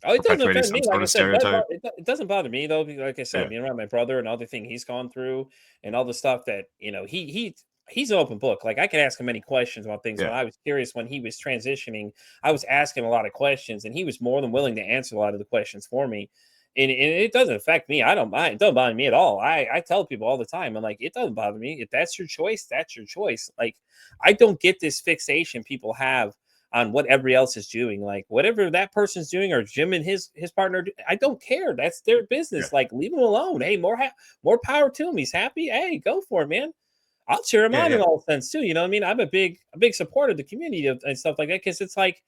Oh, it doesn't perpetuating offend some me. Like sort I of said, that, stereotype. it doesn't bother me though. Like I said, Yeah, being around my brother and all the thing he's gone through, and all the stuff that he's an open book. Like I can ask him any questions about things. When yeah, I was curious when he was transitioning, I was asking a lot of questions, and he was more than willing to answer a lot of the questions for me. And it doesn't affect me. I don't mind. It doesn't bother me at all. I tell people all the time. I'm like, it doesn't bother me. If that's your choice, that's your choice. Like I don't get this fixation people have on what everybody else is doing. Like whatever that person's doing, or Jim and his partner, I don't care. That's their yeah, business. Like leave him alone. Hey, more power to him. He's happy. Hey, go for it, man. I'll cheer him yeah, on yeah. in all sense too. You know what I mean? I'm a big supporter of the community and stuff like that, because it's like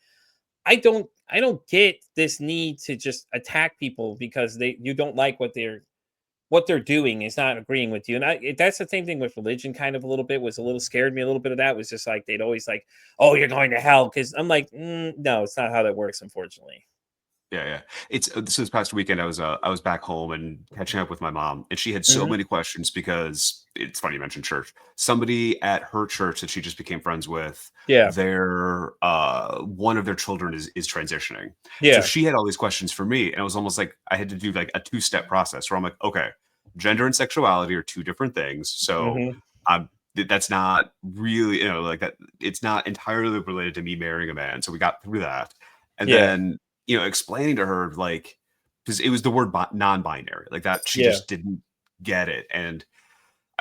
I don't get this need to just attack people because you don't like what they're doing is not agreeing with you. And that's the same thing with religion, kind of a little bit, was a little scared me a little bit of that, was just like, they'd always like, oh, you're going to hell. Cause I'm like, no, it's not how that works, unfortunately. Yeah, yeah. It's so this past weekend I was back home and catching up with my mom, and she had so Hmm. many questions because it's funny you mentioned church. Somebody at her church that she just became friends with, Yeah. their one of their children is transitioning. So Yeah. she had all these questions for me, and it was almost like I had to do like a two-step process where I'm like, okay, gender and sexuality are two different things. So Hmm. that's not really, like that, it's not entirely related to me marrying a man. So we got through that. And Yeah. then explaining to her, like, because it was the word non-binary, like that, she Yeah. just didn't get it. And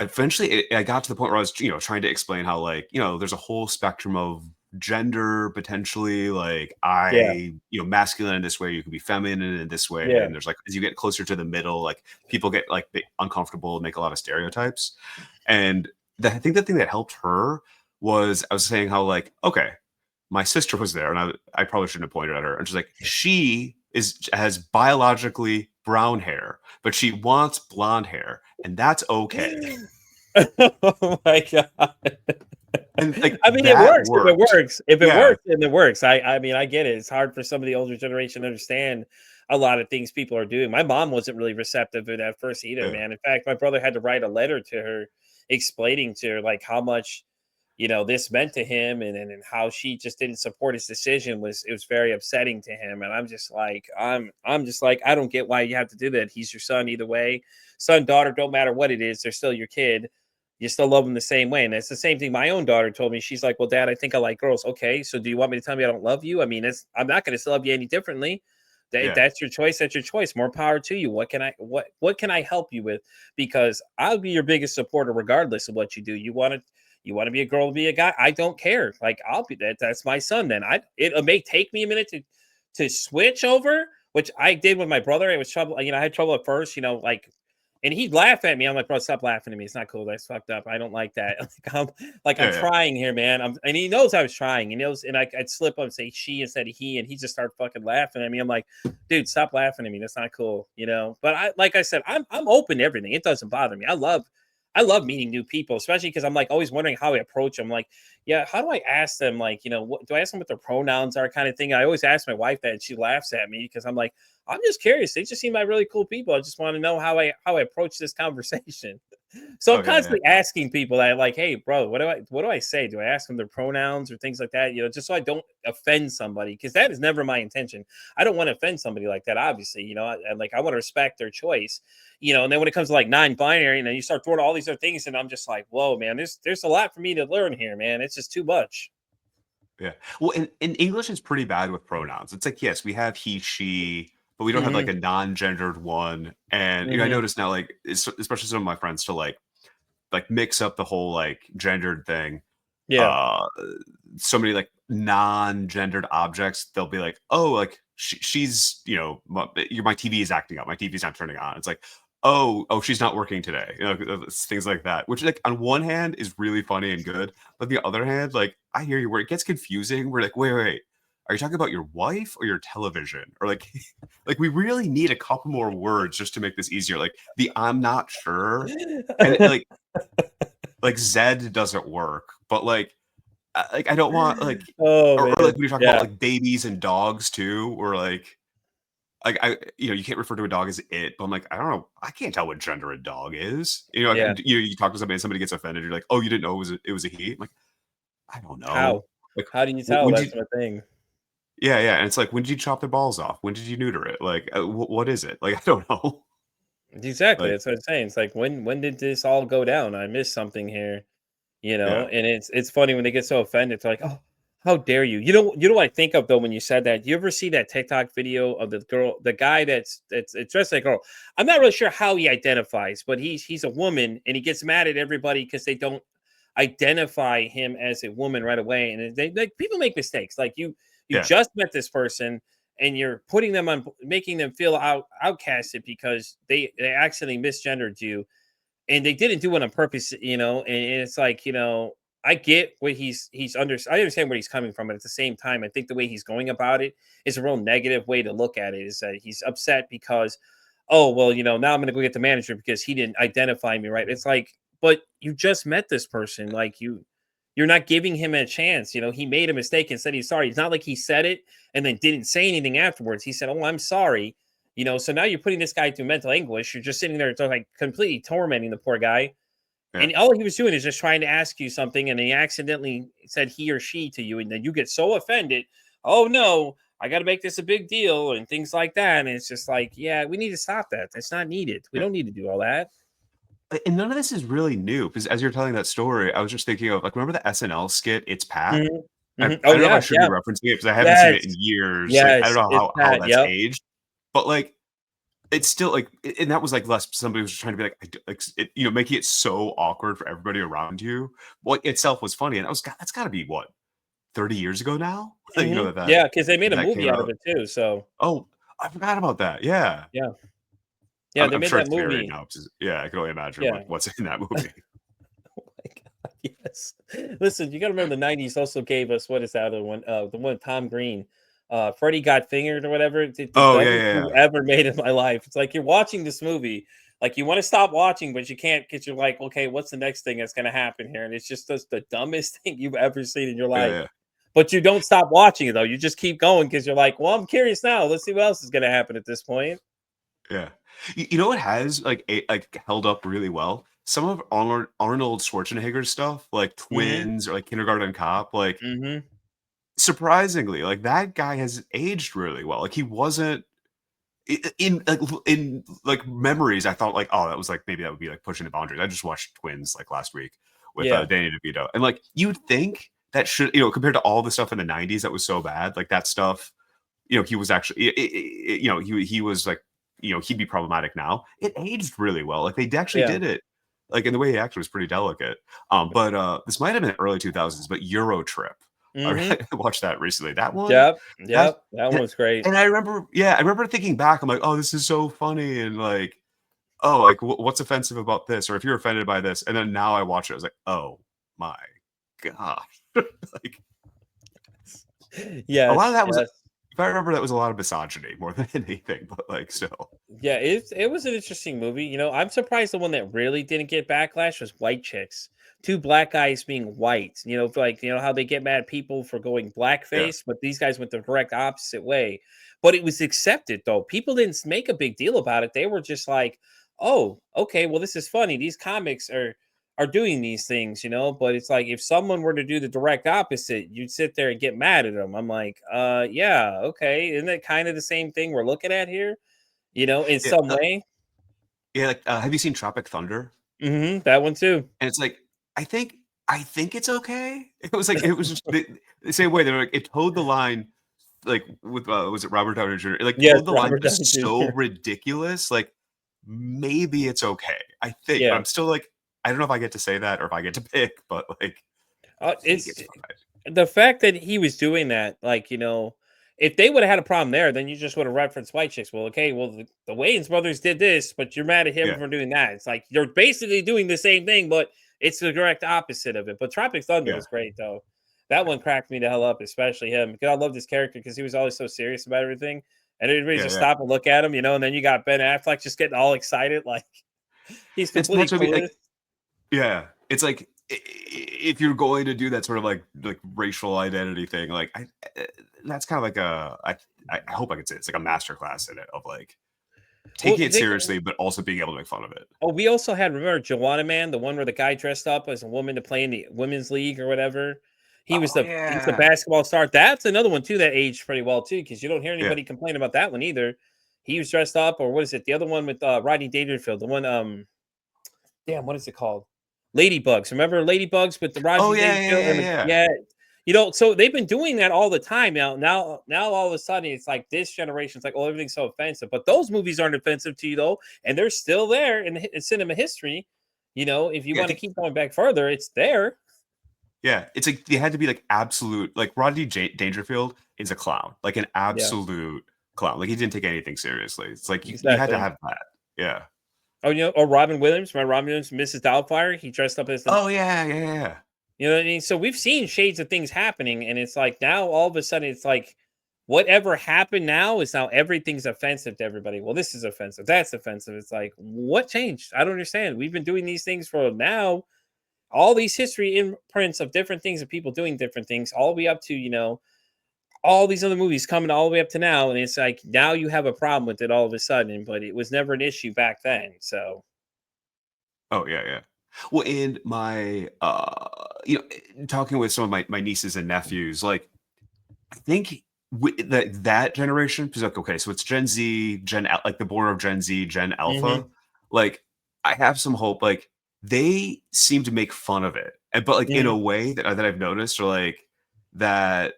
eventually, I got to the point where I was, trying to explain how, like, there's a whole spectrum of gender potentially. Like, Yeah. masculine in this way, you can be feminine in this way, Yeah. and there's like as you get closer to the middle, like people get like uncomfortable and make a lot of stereotypes. And I think the thing that helped her was I was saying how, like, okay, my sister was there, and I probably shouldn't have pointed at her. And she's like, she has biologically brown hair, but she wants blonde hair, and that's okay. Oh my god. And like I mean, it that works if it worked. works. If it Yeah, works, then it works. I mean, I get it. It's hard for some of the older generation to understand a lot of things people are doing. My mom wasn't really receptive to that first either, yeah, man. In fact, my brother had to write a letter to her explaining to her like how much this meant to him, and how she just didn't support his decision. It was very upsetting to him. And I'm just like, I don't get why you have to do that. He's your son either way. Son, daughter, don't matter what it is, they're still your kid. You still love them the same way. And it's the same thing my own daughter told me. She's like, well, Dad, I think I like girls. Okay, so do you want me to tell me I don't love you? I mean, I'm not going to love you any differently. yeah, That's your choice. That's your choice. More power to you. What can I help you with? Because I'll be your biggest supporter regardless of what you do. You want to be a girl, be a guy. I don't care. Like I'll be that. That's my son. Then it may take me a minute to switch over, which I did with my brother. It was trouble. I had trouble at first. And he'd laugh at me. I'm like, bro, stop laughing at me. It's not cool. That's fucked up. I don't like that. I'm yeah, trying here, man. And he knows I was trying. He knows, and I'd slip up and say she instead of he, and he just started fucking laughing at me. I'm like, dude, stop laughing at me. That's not cool. But like I said, I'm open to everything. It doesn't bother me. I love meeting new people, especially because I'm like always wondering how I approach them. Like, yeah, how do I ask them? Like, what do I ask them what their pronouns are, kind of thing? I always ask my wife that, and she laughs at me because I'm like, I'm just curious. They just seem like really cool people. I just want to know how I approach this conversation. So I'm okay, yeah, constantly asking people that, like, hey, bro, what do I say? Do I ask them their pronouns or things like that? Just so I don't offend somebody, because that is never my intention. I don't want to offend somebody like that, obviously. I want to respect their choice. And then when it comes to like non-binary, and then you start throwing all these other things, and I'm just like, whoa, man, there's a lot for me to learn here, man. It's just too much. yeah. Well, and English is pretty bad with pronouns. It's like, yes, we have he, she, but we don't have like Hmm. a non-gendered one. And I Hmm. notice now, like, especially some of my friends, to like mix up the whole like gendered thing. Yeah. uh so many like non-gendered objects, they'll be like, oh, like she's my TV is acting up, my TV's not turning on. It's like, oh, she's not working today, it's things like that, which, like, on one hand is really funny and good, but the other hand, like, I hear you, where it gets confusing, we're like, wait, are you talking about your wife or your television? Or like, like we really need a couple more words just to make this easier. Like the I'm not sure, and like Zed doesn't work, but like I don't want Oh or man, like when you talk about yeah, like babies and dogs too, or like I you can't refer to a dog as it, but I'm like I don't know, I can't tell what gender a dog is. yeah. You talk to somebody and somebody gets offended, you're like, oh, you didn't know it was a he. I'm like I don't know. How? Like How do you tell? when did That's you my thing. yeah, yeah, and it's like, when did you chop their balls off? When did you neuter it? Like, what is it? Like, I don't know. Exactly. Like, That's what I'm saying. It's like when did this all go down? I missed something here, yeah, and it's funny when they get so offended. They're like, "Oh, how dare you?" You know what I think of though when you said that. You ever see that TikTok video of the guy that's it's dressed like a girl? I'm not really sure how he identifies, but he's a woman and he gets mad at everybody because they don't identify him as a woman right away. And they like people make mistakes. Like you yeah, just met this person and you're putting them on making them feel outcasted because they accidentally misgendered you and they didn't do it on purpose, and it's like, I get what I understand where he's coming from, but at the same time, I think the way he's going about it is a real negative way to look at it. Is that he's upset because, oh well, now I'm gonna go get the manager because he didn't identify me right. It's like, but you just met this person, like you're not giving him a chance. He made a mistake and said he's sorry. It's not like he said it and then didn't say anything afterwards. He said, "Oh, I'm sorry." So now you're putting this guy through mental anguish. You're just sitting there, like completely tormenting the poor guy. yeah. And all he was doing is just trying to ask you something, and he accidentally said he or she to you, and then you get so offended. Oh no, I got to make this a big deal and things like that. And it's just like, yeah, we need to stop that. That's not needed. We Yeah. don't need to do all that. And none of this is really new because as you're telling that story, I was just thinking of like, remember the SNL skit, It's Pat? Mhm, I mhm. Oh don't know if I yeah, should be yeah, referencing it because I haven't seen yes, it in years. Like, I don't yes. know It's how that. that's Yep. aged, but like, it's still like, and that was like less. Somebody was trying to be like, making it so awkward for everybody around you. What itself was funny, and that's got to be what 30 years ago now. Yeah, because they made a That movie came out of out. it too. So Oh, I forgot about that. Yeah. yeah, yeah, they I'm made sure that it's varied movie. now 'cause yeah, I can only imagine Yeah. what's in that movie. Oh my god, yes. Listen, you gotta remember the '90s also gave us what is that other one? The one with Tom Green. Freddie Got Fingered or whatever. It's the Oh, yeah, dumbest yeah, movie yeah. ever made in my life. It's like you're watching this movie, like you want to stop watching, but you can't because you're like, okay, what's the next thing that's gonna happen here? And it's just the dumbest thing you've ever seen in your Yeah, life. yeah, But you don't stop watching it though. You just keep going because you're like, well, I'm curious now. Let's see what else is gonna happen at this point. yeah. You know what has, held up really well? Some of Arnold Schwarzenegger's stuff, like Hmm. Twins or, like, Kindergarten Cop, like, Hmm. surprisingly, like, that guy has aged really well. Like, he wasn't in memories, I thought, like, "Oh, that was, like maybe that would be, like, pushing the boundaries." I just watched Twins, like, last week with, Yeah. Danny DeVito, and, like, you'd think that should compared to all the stuff in the '90s that was so bad, like, that stuff, he was actually he was, like, he'd be problematic now. It aged really well, like, they actually Yeah. did it, like, and the way he acted was pretty delicate, but, this might have been early 2000s, but Euro Trip. I Hmm. watched that recently. That one, Yep. that Yep. That one was great. and I remember thinking back, I'm like, "Oh, this is so funny," and like, "Oh, like, what's offensive about this?" Or if you're offended by this, and then now I watch it, I was like, "Oh my gosh." Like, a lot of Yes. that was Yes. if I remember, that was a lot of misogyny more than anything, but, like, still. Yeah, it was an interesting movie. I'm surprised the one that really didn't get backlash was White Chicks. Two black guys being white. Like how they get mad at people for going Yeah, blackface, but these guys went the direct opposite way. But it was accepted though. People didn't make a big deal about it. They were just like, "Oh, okay, well this is funny. These comics are doing these things, But it's like if someone were to do the direct opposite, you'd sit there and get mad at them. I'm like, yeah, okay. Isn't it kind of the same thing we're looking at here? In yeah, some way. yeah, like, have you seen Tropic Thunder? That one too. And it's like, I think I think it's okay. It was just the same way, they were like, it towed the line, like, with, was it Robert Downey Jr.? It, like, Yes, told the line, Robert but Downey it's so Jr. ridiculous, like, maybe it's okay, I think, but Yeah. I'm still like, I don't know if I get to say that or if I get to pick, but, like, I think It's it's fine. the fact that he was doing that, like, if they would have had a problem there, then you just would have referenced White Chicks. Well, okay, well, the Wayans brothers did this, but you're mad at him Yeah, for doing that. It's like you're basically doing the same thing, but it's the direct opposite of it. But Tropic Thunder yeah, was great, though. That one cracked me the hell up, especially him, because I loved his character because he was always so serious about everything, and everybody Yeah, just yeah. stop and look at him, and then you got Ben Affleck just getting all excited, like he's It's completely that's what I mean, clueless. like, yeah. It's like if you're going to do that sort of like racial identity thing, like uh, that's kind of like I hope I could say it's like a masterclass in it of like Well, taking it seriously, but also being able to make fun of it. we also had, remember Joanna Man, the one where the guy dressed up as a woman to play in the women's league or whatever. Oh He's the yeah, basketball star. That's another one too that aged pretty well too, because you don't hear yeah. anybody complain about that one either. He was dressed up, or what is it? The other one with Rodney Dangerfield, the one damn, what is it called? Ladybugs. Remember Ladybugs with the Oh Rodney yeah, yeah, Dangerfield yeah, and yeah. yeah. So they've been doing that all the time now. Now, all of a sudden, it's like this generation's like, oh, everything's so offensive. But those movies aren't offensive to you though, and they're still there in cinema history. If you Yeah, I want to think keep going back further, it's there. yeah, it's like they had to be like absolute. Like Dangerfield is a clown, like an Yeah, absolute clown. Like he didn't take anything seriously. It's like you had to exactly. have that. Yeah. Oh, or Robin Williams, remember Robin Williams, Mrs. Doubtfire? He dressed up as the, Oh yeah, yeah, yeah. you know what I mean? So we've seen shades of things happening, and it's like now all of a sudden it's like whatever happened now is now everything's offensive to everybody. Well, this is offensive. That's offensive. It's like, what changed? I don't understand. We've been doing these things for now, all these history imprints of different things of people doing different things, all the way up to, all these other movies coming all the way up to now. And it's like now you have a problem with it all of a sudden, but it was never an issue back then. So Oh yeah, yeah. Well, in my talking with some of my nieces and nephews, like I think that generation, because like okay, so it's Gen Z, like the border of Gen Z, Gen mhm. Alpha. Like I have some hope. Like they seem to make fun of it, and but like in Mhm. a way that I've noticed, or like that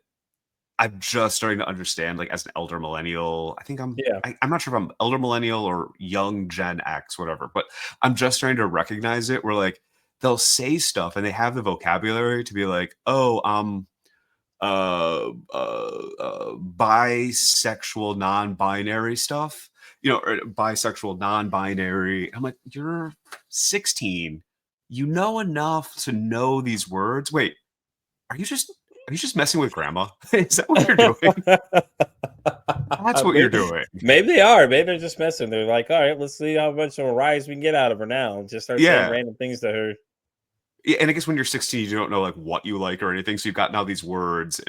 I'm just starting to understand. Like as an elder millennial, I think Yeah. I'm not sure if I'm elder millennial or young Gen X, whatever, but I'm just starting to recognize it. Where like they'll say stuff and they have the vocabulary to be like, oh, bisexual, non-binary stuff, or bisexual, non-binary. I'm like, you're 16. You know enough to know these words. Wait, are you just messing with grandma? Is that what you're doing? That's what you're Maybe, doing. maybe they are. Maybe they're just messing. They're like, all right, let's see how much of a rise we can get out of her now. And just start saying Yeah. random things to her. Yeah, and I guess when you're 16, you don't know like what you like or anything. So you've got now these words,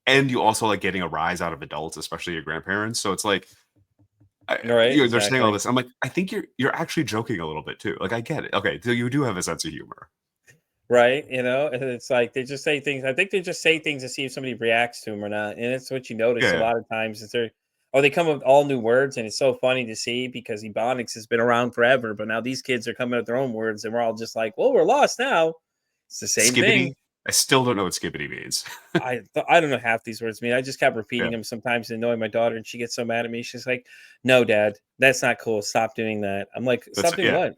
and you also like getting a rise out of adults, especially your grandparents. So it's like Right? they're saying all Exactly. this. I'm like, I think you're actually joking a little bit too. Like I get it. Okay, so you do have a sense of humor. Right. And it's like they just say things. I think they just say things to see if somebody reacts to them or not. And it's what you notice a Yeah, lot of times is they come up with all new words. And it's so funny to see because Ebonics has been around forever. But now these kids are coming up with their own words. And we're all just like, well, we're lost now. It's the same skibbity. thing. I still don't know what skibbity means. I don't know half these words mean. I just kept repeating Yeah, them sometimes to annoy my daughter, and she gets so mad at me. She's like, "No, Dad, that's not cool. Stop doing that." I'm like, that's "Stop doing yeah,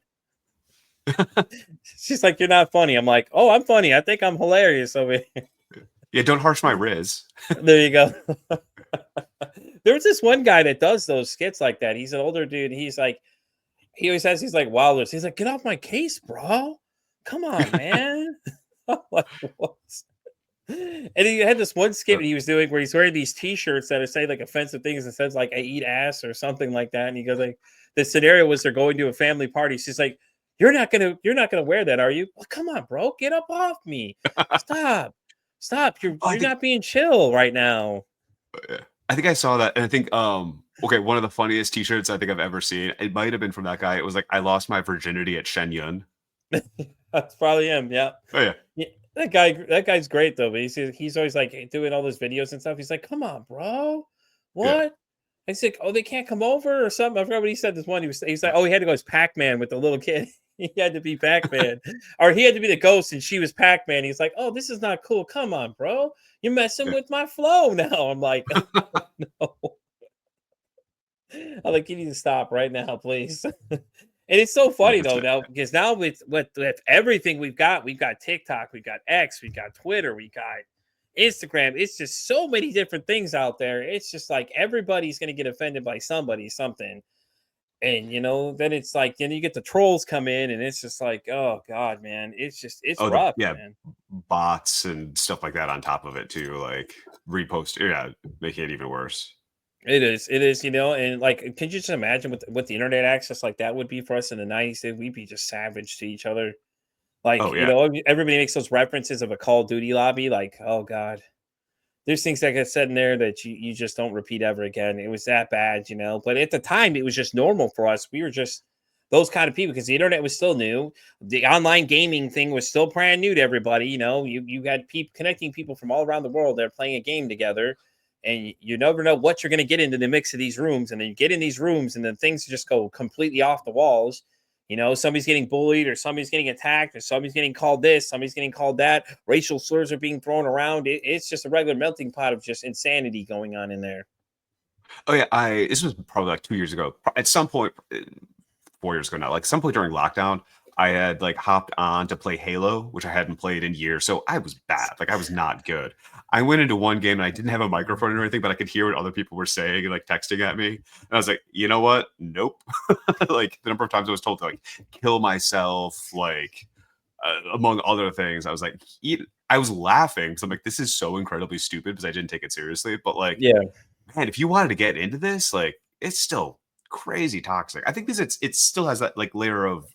what?" She's like, "You're not funny." I'm like, "Oh, I'm funny. I think I'm hilarious over here." yeah. Don't harsh my riz. There you go. There was this one guy that does those skits like that. He's an older dude. He's like, he always has these like wilders. He's like, "Get off my case, bro. Come on, man." I'm like, what? And he had this one skit he was doing where he's wearing these T-shirts that are saying like offensive things and says like "I eat ass" or something like that. And he goes like, the scenario was they're going to a family party. She's like, "You're not gonna wear that, are you?" Well, come on, bro, get up off me. Stop. I You're think not being chill right now. yeah. I think I saw that, and I think okay, one of the funniest T-shirts I think I've ever seen. It might have been from that guy. It was like, "I lost my virginity at Shen Yun." That's probably him. Yeah. Oh yeah, Yeah, that guy's great though. But he's always like doing all those videos and stuff. He's like, "Come on, bro, yeah. what?" He's like, "Oh, they can't come over or something." I forgot what he said. This one, he's like, "Oh, he had to go as Pac-Man with the little kid. He had to be Pac-Man, or he had to be the ghost, and she was Pac-Man." He's like, "Oh, this is not cool. Come on, bro, you're messing Yeah. with my flow now." I'm like, "No." I'm like, "You need to stop right now, please." And it's so funny though 100%. now because now with everything we've got TikTok, we've got X, we've got Twitter, we got Instagram. It's just so many different things out there. It's just like everybody's gonna get offended by somebody, something. And then it's like, then you get the trolls come in, and it's just like, oh God, man, it's Oh, rough, man. bots and stuff like that on top of it too, like repost, yeah, making it even worse. It is, and like, could you just imagine what the internet access like that would be for us in the 90s? We'd be just savage to each other. Like, Oh yeah. everybody makes those references of a Call of Duty lobby. Like, oh God, there's things that get said in there that you just don't repeat ever again. It was that bad. But at the time, it was just normal for us. We were just those kind of people because the internet was still new. The online gaming thing was still brand new to everybody. You had people connecting people from all around the world. They're playing a game together, and you never know what you're going to get into the mix of these rooms. And then you get in these rooms, and then things just go completely off the walls. Somebody's getting bullied, or somebody's getting attacked, or somebody's getting called this, somebody's getting called that. Racial slurs are being thrown around. It's just a regular melting pot of just insanity going on in there. Oh yeah, this was probably like 2 years ago. At some point, 4 years ago now, like some point during lockdown, I had like hopped on to play Halo, which I hadn't played in years. So I was bad. Like I was not good. I went into one game and I didn't have a microphone or anything, but I could hear what other people were saying and like texting at me. And I was like, you know what? Nope. Like the number of times I was told to like kill myself, like among other things, I was like, I was laughing because I'm like, this is so incredibly stupid because I didn't take it seriously. But like, Yeah. man, if you wanted to get into this, like, it's still crazy toxic. I think because it still has that like layer of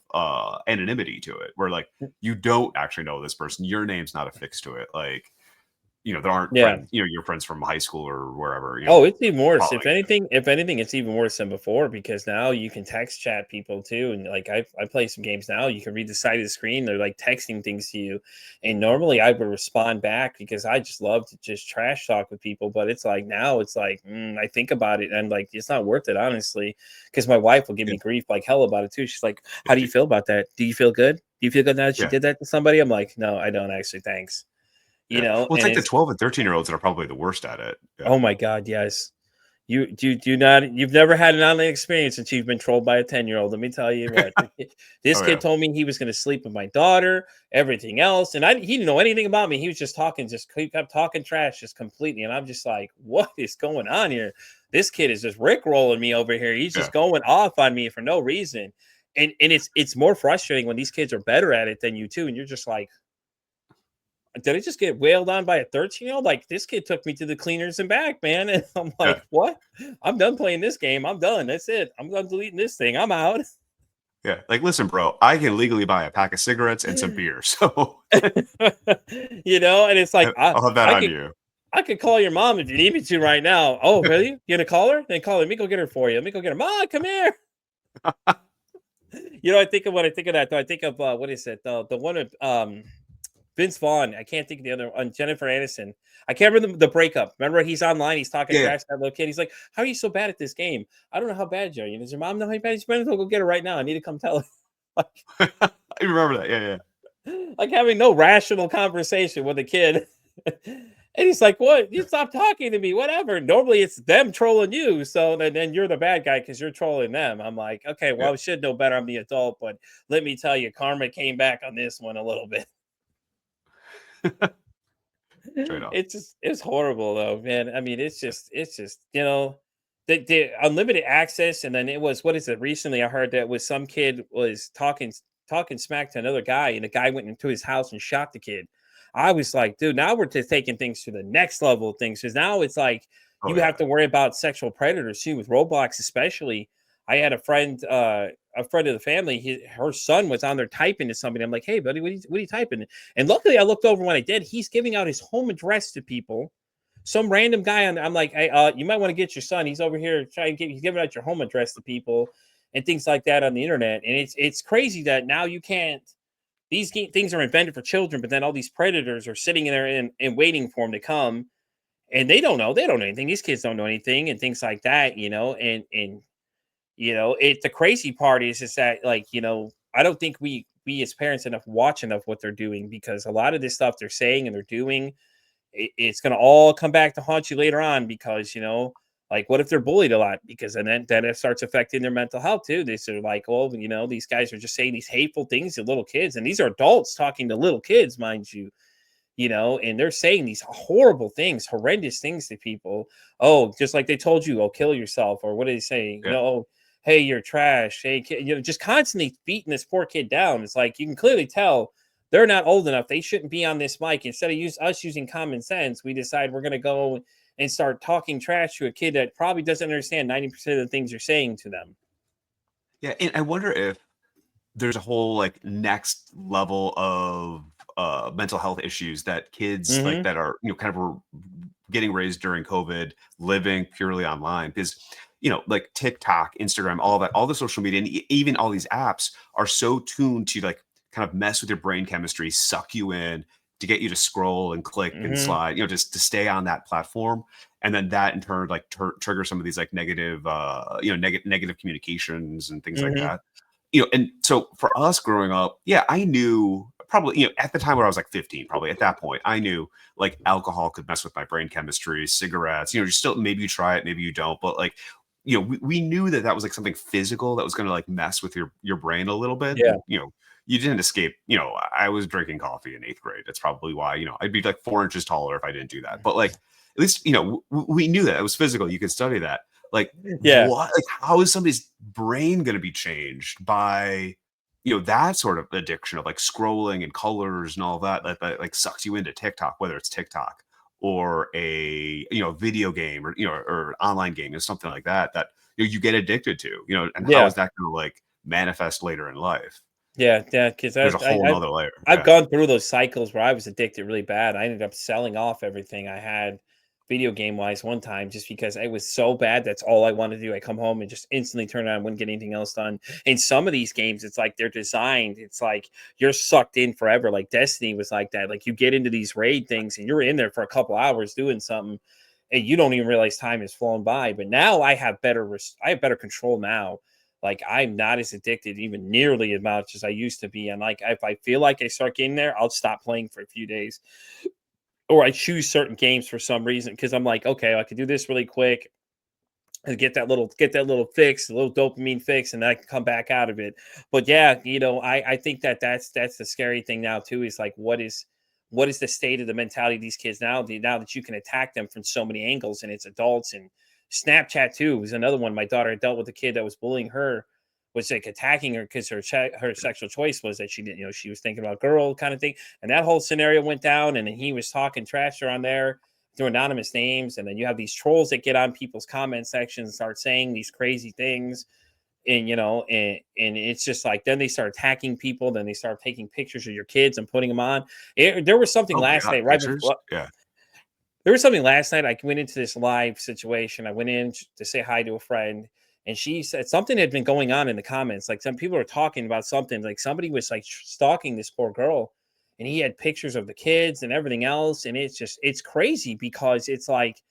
anonymity to it, where like you don't actually know this person, your name's not affixed to it. Like, there aren't Yeah. friends, your friends from high school or wherever. Oh, it's even worse. If following you. anything, it's even worse than before because now you can text chat people too. And like I play some games now, you can read the side of the screen. They're like texting things to you. And normally I would respond back because I just love to just trash talk with people. But it's like now it's like I think about it and like it's not worth it, honestly. Because my wife will give Yeah, me grief like hell about it too. She's like, yeah, how do you feel about that? Do you feel good? Do you feel good now that she yeah, did that to somebody? I'm like, no, I don't actually. Thanks. yeah. Well, it's And like the it's 12 and 13-year-olds that are probably the worst at it. Yeah. oh my God, yes. You do not you've never had an online experience since you've been trolled by a 10-year-old. Let me tell you what. This Oh kid yeah. told me he was going to sleep with my daughter, everything else, and he didn't know anything about me. He was just talking, he kept talking trash just completely, and I'm just like, what is going on here? This kid is just rickrolling me over here. He's Yeah. just going off on me for no reason, and it's more frustrating when these kids are better at it than you too, and you're just like, did I just get wailed on by a 13-year-old? Like this kid took me to the cleaners and back, man. And I'm Yeah. like, what? I'm done playing this game. I'm done. That's it. I'm done deleting this thing. I'm out. Yeah. Like, listen, bro, I can legally buy a pack of cigarettes and some beer. So And it's like I'll have that I on could you. I could call your mom if you need me to right now. Oh, really? You gonna call her? Then call her. Let me go get her for you. Let me go get her. Mom, come here. I think of when I think of that, though. I think of what is it? The one of Vince Vaughn. I can't think of the other one. Jennifer Aniston. I can't remember the breakup. Remember, he's online. He's talking Yeah. trash to that little kid. He's like, "How are you so bad at this game? I don't know how bad you are. Does your mom know how bad you are? Go get her right now. I need to come tell her." I remember that. Yeah. Like having no rational conversation with a kid. And he's like, "What? You stop talking to me, whatever." Normally it's them trolling you. So then you're the bad guy because you're trolling them. I'm like, okay, Yeah. well, I should know better. I'm the adult, but let me tell you, karma came back on this one a little bit. Straight up. It's horrible though, man. I mean, it's just the unlimited access, and then it was what is it? Recently, I heard that was some kid was talking smack to another guy, and the guy went into his house and shot the kid. I was like, dude, now we're just taking things to the next level of things because now it's like Oh you have yeah. to worry about sexual predators too with Roblox, especially. I had a friend of the family. Her son was on there typing to somebody. I'm like, hey, buddy, what are you typing? And luckily, I looked over when I did. He's giving out his home address to people. Some random guy I'm like, hey, you might want to get your son. He's over here he's giving out your home address to people and things like that on the internet. And it's crazy that now you can't. These things are invented for children, but then all these predators are sitting in there and waiting for them to come, and they don't know. They don't know anything. These kids don't know anything, and things like that. The crazy part is that like, I don't think we as parents enough watch enough what they're doing because a lot of this stuff they're saying and they're doing, it's going to all come back to haunt you later on because, like what if they're bullied a lot because and then it starts affecting their mental health too. They're like, well, these guys are just saying these hateful things to little kids and these are adults talking to little kids, mind you. And they're saying these horrible things, horrendous things to people. Oh, just like they told you, oh, kill yourself, or what did they say? Yeah. Oh, hey, you're trash. Hey, kid, just constantly beating this poor kid down. It's like you can clearly tell they're not old enough. They shouldn't be on this mic. Instead of us using common sense, we decide we're going to go and start talking trash to a kid that probably doesn't understand 90% of the things you're saying to them. Yeah, and I wonder if there's a whole like next level of mental health issues that kids like Mm-hmm. that are kind of were getting raised during COVID, living purely online, because like TikTok, Instagram, all that, all the social media, and even all these apps are so tuned to like kind of mess with your brain chemistry, suck you in to get you to scroll and click and Mm-hmm. slide, just to stay on that platform. And then that in turn like trigger some of these like negative negative communications and things like Mm-hmm. that. And so for us growing up, yeah, I knew probably, at the time where I was like 15, probably at that point, I knew like alcohol could mess with my brain chemistry, cigarettes, you still, maybe you try it, maybe you don't, but like, we knew that that was like something physical that was going to like mess with your brain a little bit. Yeah. And, you didn't escape, I was drinking coffee in 8th grade. That's probably why, I'd be like 4 inches taller if I didn't do that. But like, at least, we knew that it was physical. You could study that. Like, Yeah. what, like, how is somebody's brain going to be changed by, that sort of addiction of like scrolling and colors and all that like sucks you into TikTok, whether it's TikTok or a, video game or, or online game or something like that, you get addicted to, and how Yeah. is that going to like manifest later in life? Yeah. Yeah. Because There's a whole nother layer. I've Yeah. gone through those cycles where I was addicted really bad. I ended up selling off everything I had video game wise one time just because it was so bad. That's all I wanted to do. I come home and just instantly turn it on, wouldn't get anything else done. In some of these games, it's like they're designed, it's like you're sucked in forever. Like Destiny was like that. Like you get into these raid things and you're in there for a couple hours doing something and you don't even realize time has flown by. But now I have I have better control now. Like I'm not as addicted even nearly as much as I used to be. And like if I feel like I start getting there, I'll stop playing for a few days. Or I choose certain games for some reason because I'm like, okay, I can do this really quick and get that little fix, a little dopamine fix, and then I can come back out of it. But yeah, I think that's the scary thing now too. Is like what is the state of the mentality of these kids now? Now that you can attack them from so many angles, and it's adults and Snapchat too was another one. My daughter dealt with a kid that was bullying her, was like attacking her because her sexual choice was that she didn't, she was thinking about girl kind of thing, and that whole scenario went down, and then he was talking trash to her on there through anonymous names, and then you have these trolls that get on people's comment sections and start saying these crazy things, and and it's just like then they start attacking people, then they start taking pictures of your kids and putting them on. There was something Oh my last God, night right pictures. before. Yeah. There was something last night. I went into this live situation. I went in to say hi to a friend, and she said something had been going on in the comments. Like some people were talking about something. Like somebody was like stalking this poor girl, and he had pictures of the kids and everything else. And it's crazy because it's like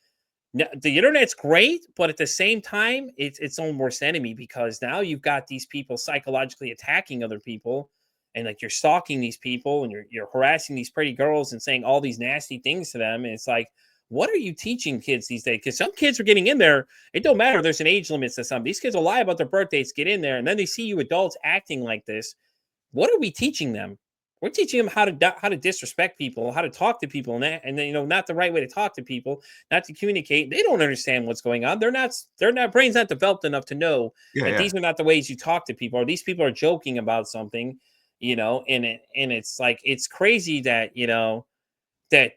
the internet's great, but at the same time, it's its own worst enemy because now you've got these people psychologically attacking other people, and like you're stalking these people and you're harassing these pretty girls and saying all these nasty things to them. And it's like, what are you teaching kids these days? Because some kids are getting in there. It don't matter. There's an age limit to some. These kids will lie about their birthdays, get in there, and then they see you adults acting like this. What are we teaching them? We're teaching them how to disrespect people, how to talk to people, and then not the right way to talk to people, not to communicate. They don't understand what's going on. Their brains not developed enough to know Yeah. that Yeah. these are not the ways you talk to people, or these people are joking about something, and it's like it's crazy that that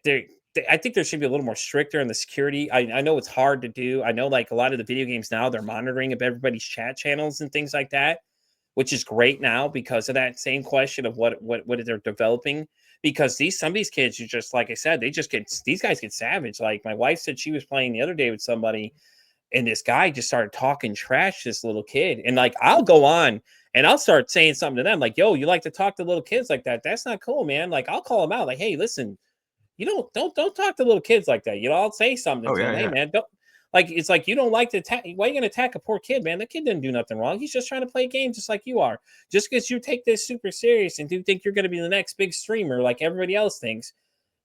I think there should be a little more stricter in the security. I know it's hard to do. I know like a lot of the video games now they're monitoring of everybody's chat channels and things like that, which is great now because of that same question of what they're developing. Because some of these kids are just like I said, these guys get savage. Like my wife said she was playing the other day with somebody, and this guy just started talking trash to this little kid. And like I'll go on and I'll start saying something to them like, "Yo, you like to talk to little kids like that? That's not cool, man." Like I'll call them out like, "Hey, listen, don't talk to little kids like that." I'll say something Oh to yeah. them. Hey Yeah. man, don't like it's like you don't like to attack. Why are you gonna attack a poor kid, man? The kid didn't do nothing wrong. He's just trying to play a game just like you are. Just because you take this super serious and do think you're gonna be the next big streamer like everybody else thinks,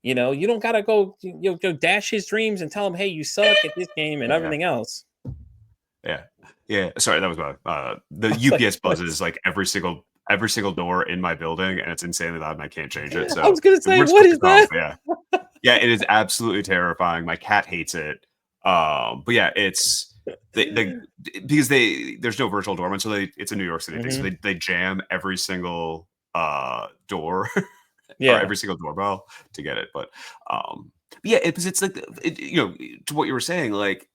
you don't gotta go dash his dreams and tell him, hey, you suck at this game and Yeah. everything else. Yeah. Yeah. Sorry, that was my the I was like, UPS what? buzzes like every single door in my building, and it's insanely loud, and I can't change it. I So was gonna the say, worst what was to is come. that? But yeah, yeah, it is absolutely terrifying. My cat hates it. But yeah, because there's no virtual doorman, so it's a New York City thing. So they jam every single door or every single doorbell to get it. But yeah, it's like to what you were saying, like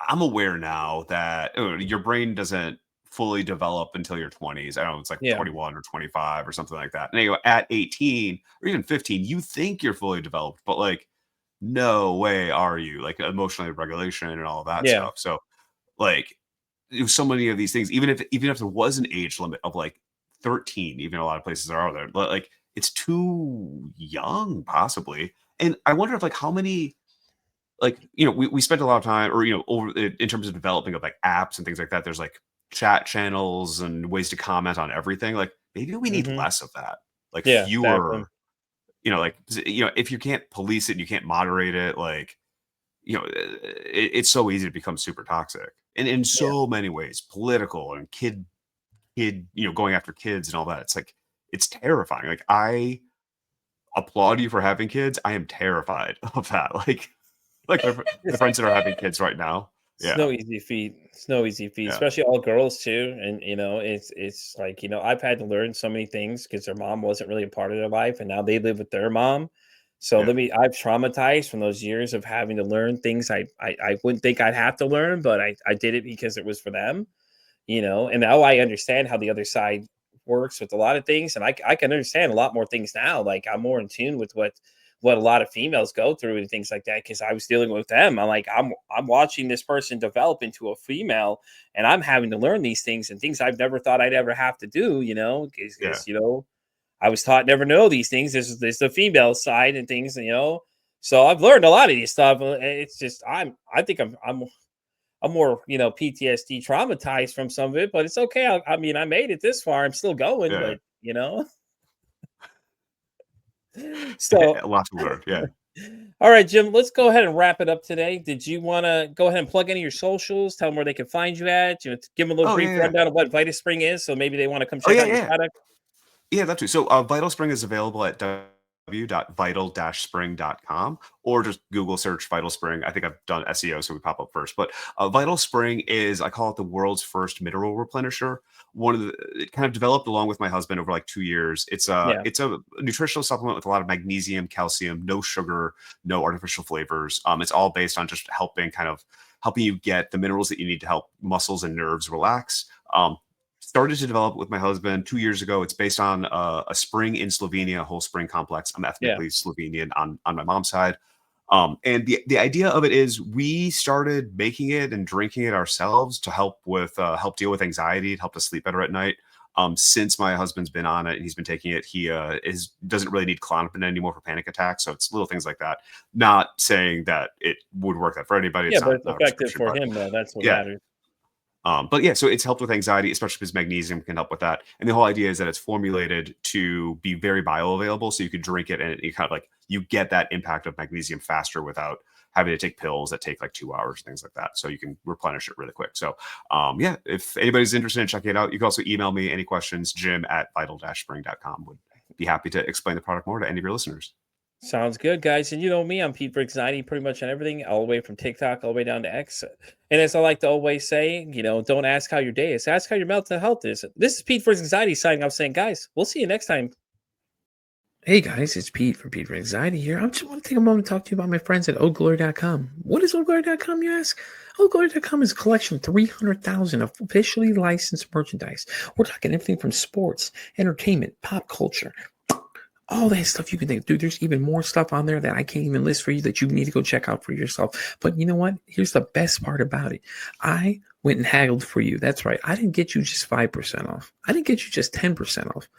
I'm aware now that your brain doesn't fully develop until your 20s. I don't know, it's like Yeah. 21 or 25 or something like that. And at 18 or even 15, you think you're fully developed, but like, no way are you, like emotionally regulation and all of that Yeah. stuff. So like so many of these things, even if there was an age limit of like 13, even a lot of places are there, but like it's too young possibly. And I wonder if like how many like we spent a lot of time or over in terms of developing of like apps and things like that. There's like chat channels and ways to comment on everything. Like maybe we need less of that, like Yeah, exactly. fewer, like if you can't police it and you can't moderate it, like it's so easy to become super toxic and in so many ways, political and kid going after kids and all that. It's like it's terrifying. Like I applaud you for having kids. I am terrified of that. Like my friends that are having kids right now. It's Yeah. no easy feat. It's no easy feat, Yeah. especially all girls too. And it's like I've had to learn so many things because their mom wasn't really a part of their life, and now they live with their mom. So Yeah. I've traumatized from those years of having to learn things I wouldn't think I'd have to learn, but I did it because it was for them. And now I understand how the other side works with a lot of things, and I can understand a lot more things now. Like I'm more in tune with what a lot of females go through and things like that because I was dealing with them. I'm watching this person develop into a female, and I'm having to learn these things and things I've never thought I'd ever have to do. Because I was taught never know these things. There's the female side and things. So I've learned a lot of these stuff. It's just I think I'm more, PTSD traumatized from some of it, but it's okay. I mean, I made it this far. I'm still going, Yeah. but So, A lot to learn. Yeah. all right, Jim, let's go ahead and wrap it up today. Did you want to go ahead and plug any of your socials? Tell them where they can find you at. Give them a little Oh brief yeah. rundown of what Vita Spring is, so maybe they want to come Oh check yeah. out your Yeah. product. Yeah, that too. So Vital Spring is available at www.vital-spring.com or just Google search Vital Spring. I think I've done SEO, so we pop up first. But Vital Spring is, I call it the world's first mineral replenisher. It kind of developed along with my husband over like 2 years. It's a nutritional supplement with a lot of magnesium, calcium, no sugar, no artificial flavors. It's all based on just helping you get the minerals that you need to help muscles and nerves relax. Started to develop with my husband 2 years ago. It's based on a spring in Slovenia, a whole spring complex. I'm ethnically Slovenian on my mom's side. And the idea of it is we started making it and drinking it ourselves to help deal with anxiety, to help us sleep better at night. Since my husband's been on it and he's been taking it, he doesn't really need Klonopin anymore for panic attacks. So it's little things like that. Not saying that it would work that for anybody. Yeah, but it's not a effective prescription, for but him, though. That's what yeah. matters. But yeah, so it's helped with anxiety, especially because magnesium can help with that. And the whole idea is that it's formulated to be very bioavailable, so you could drink it and you kind of like you get that impact of magnesium faster without having to take pills that take like 2 hours, things like that. So you can replenish it really quick. So yeah, if anybody's interested in checking it out, you can also email me any questions, jim@vital-spring.com. Would be happy to explain the product more to any of your listeners. Sounds good, guys. And you know me, I'm Pete for Anxiety, pretty much on everything, all the way from TikTok all the way down to X. And as I like to always say, don't ask how your day is, ask how your mental health is. This is Pete for Anxiety signing off saying, guys, we'll see you next time. Hey guys, it's Pete from Pete for Anxiety here. I just want to take a moment to talk to you about my friends at oldglory.com. What is oldglory.com, you ask? Oldglory.com is a collection of 300,000 officially licensed merchandise. We're talking everything from sports, entertainment, pop culture, all that stuff you can think. Dude, there's even more stuff on there that I can't even list for you that you need to go check out for yourself. But you know what? Here's the best part about it. I went and haggled for you. That's right. I didn't get you just 5% off. I didn't get you just 10% off.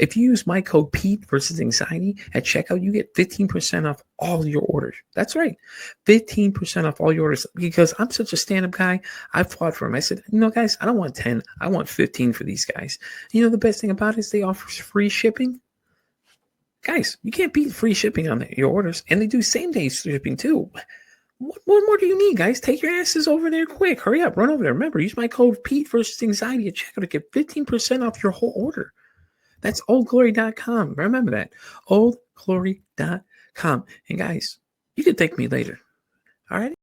If you use my code Pete versus Anxiety at checkout, you get 15% off all your orders. That's right. 15% off all your orders. Because I'm such a stand-up guy, I fought for them. I said, guys, I don't want 10. I want 15 for these guys. The best thing about it is they offer free shipping. Guys, you can't beat free shipping on your orders. And they do same-day shipping, too. What more do you need, guys? Take your asses over there quick. Hurry up. Run over there. Remember, use my code Pete versus Anxiety at checkout to get 15% off your whole order. That's oldglory.com. Remember that. oldglory.com. And guys, you can thank me later. All right?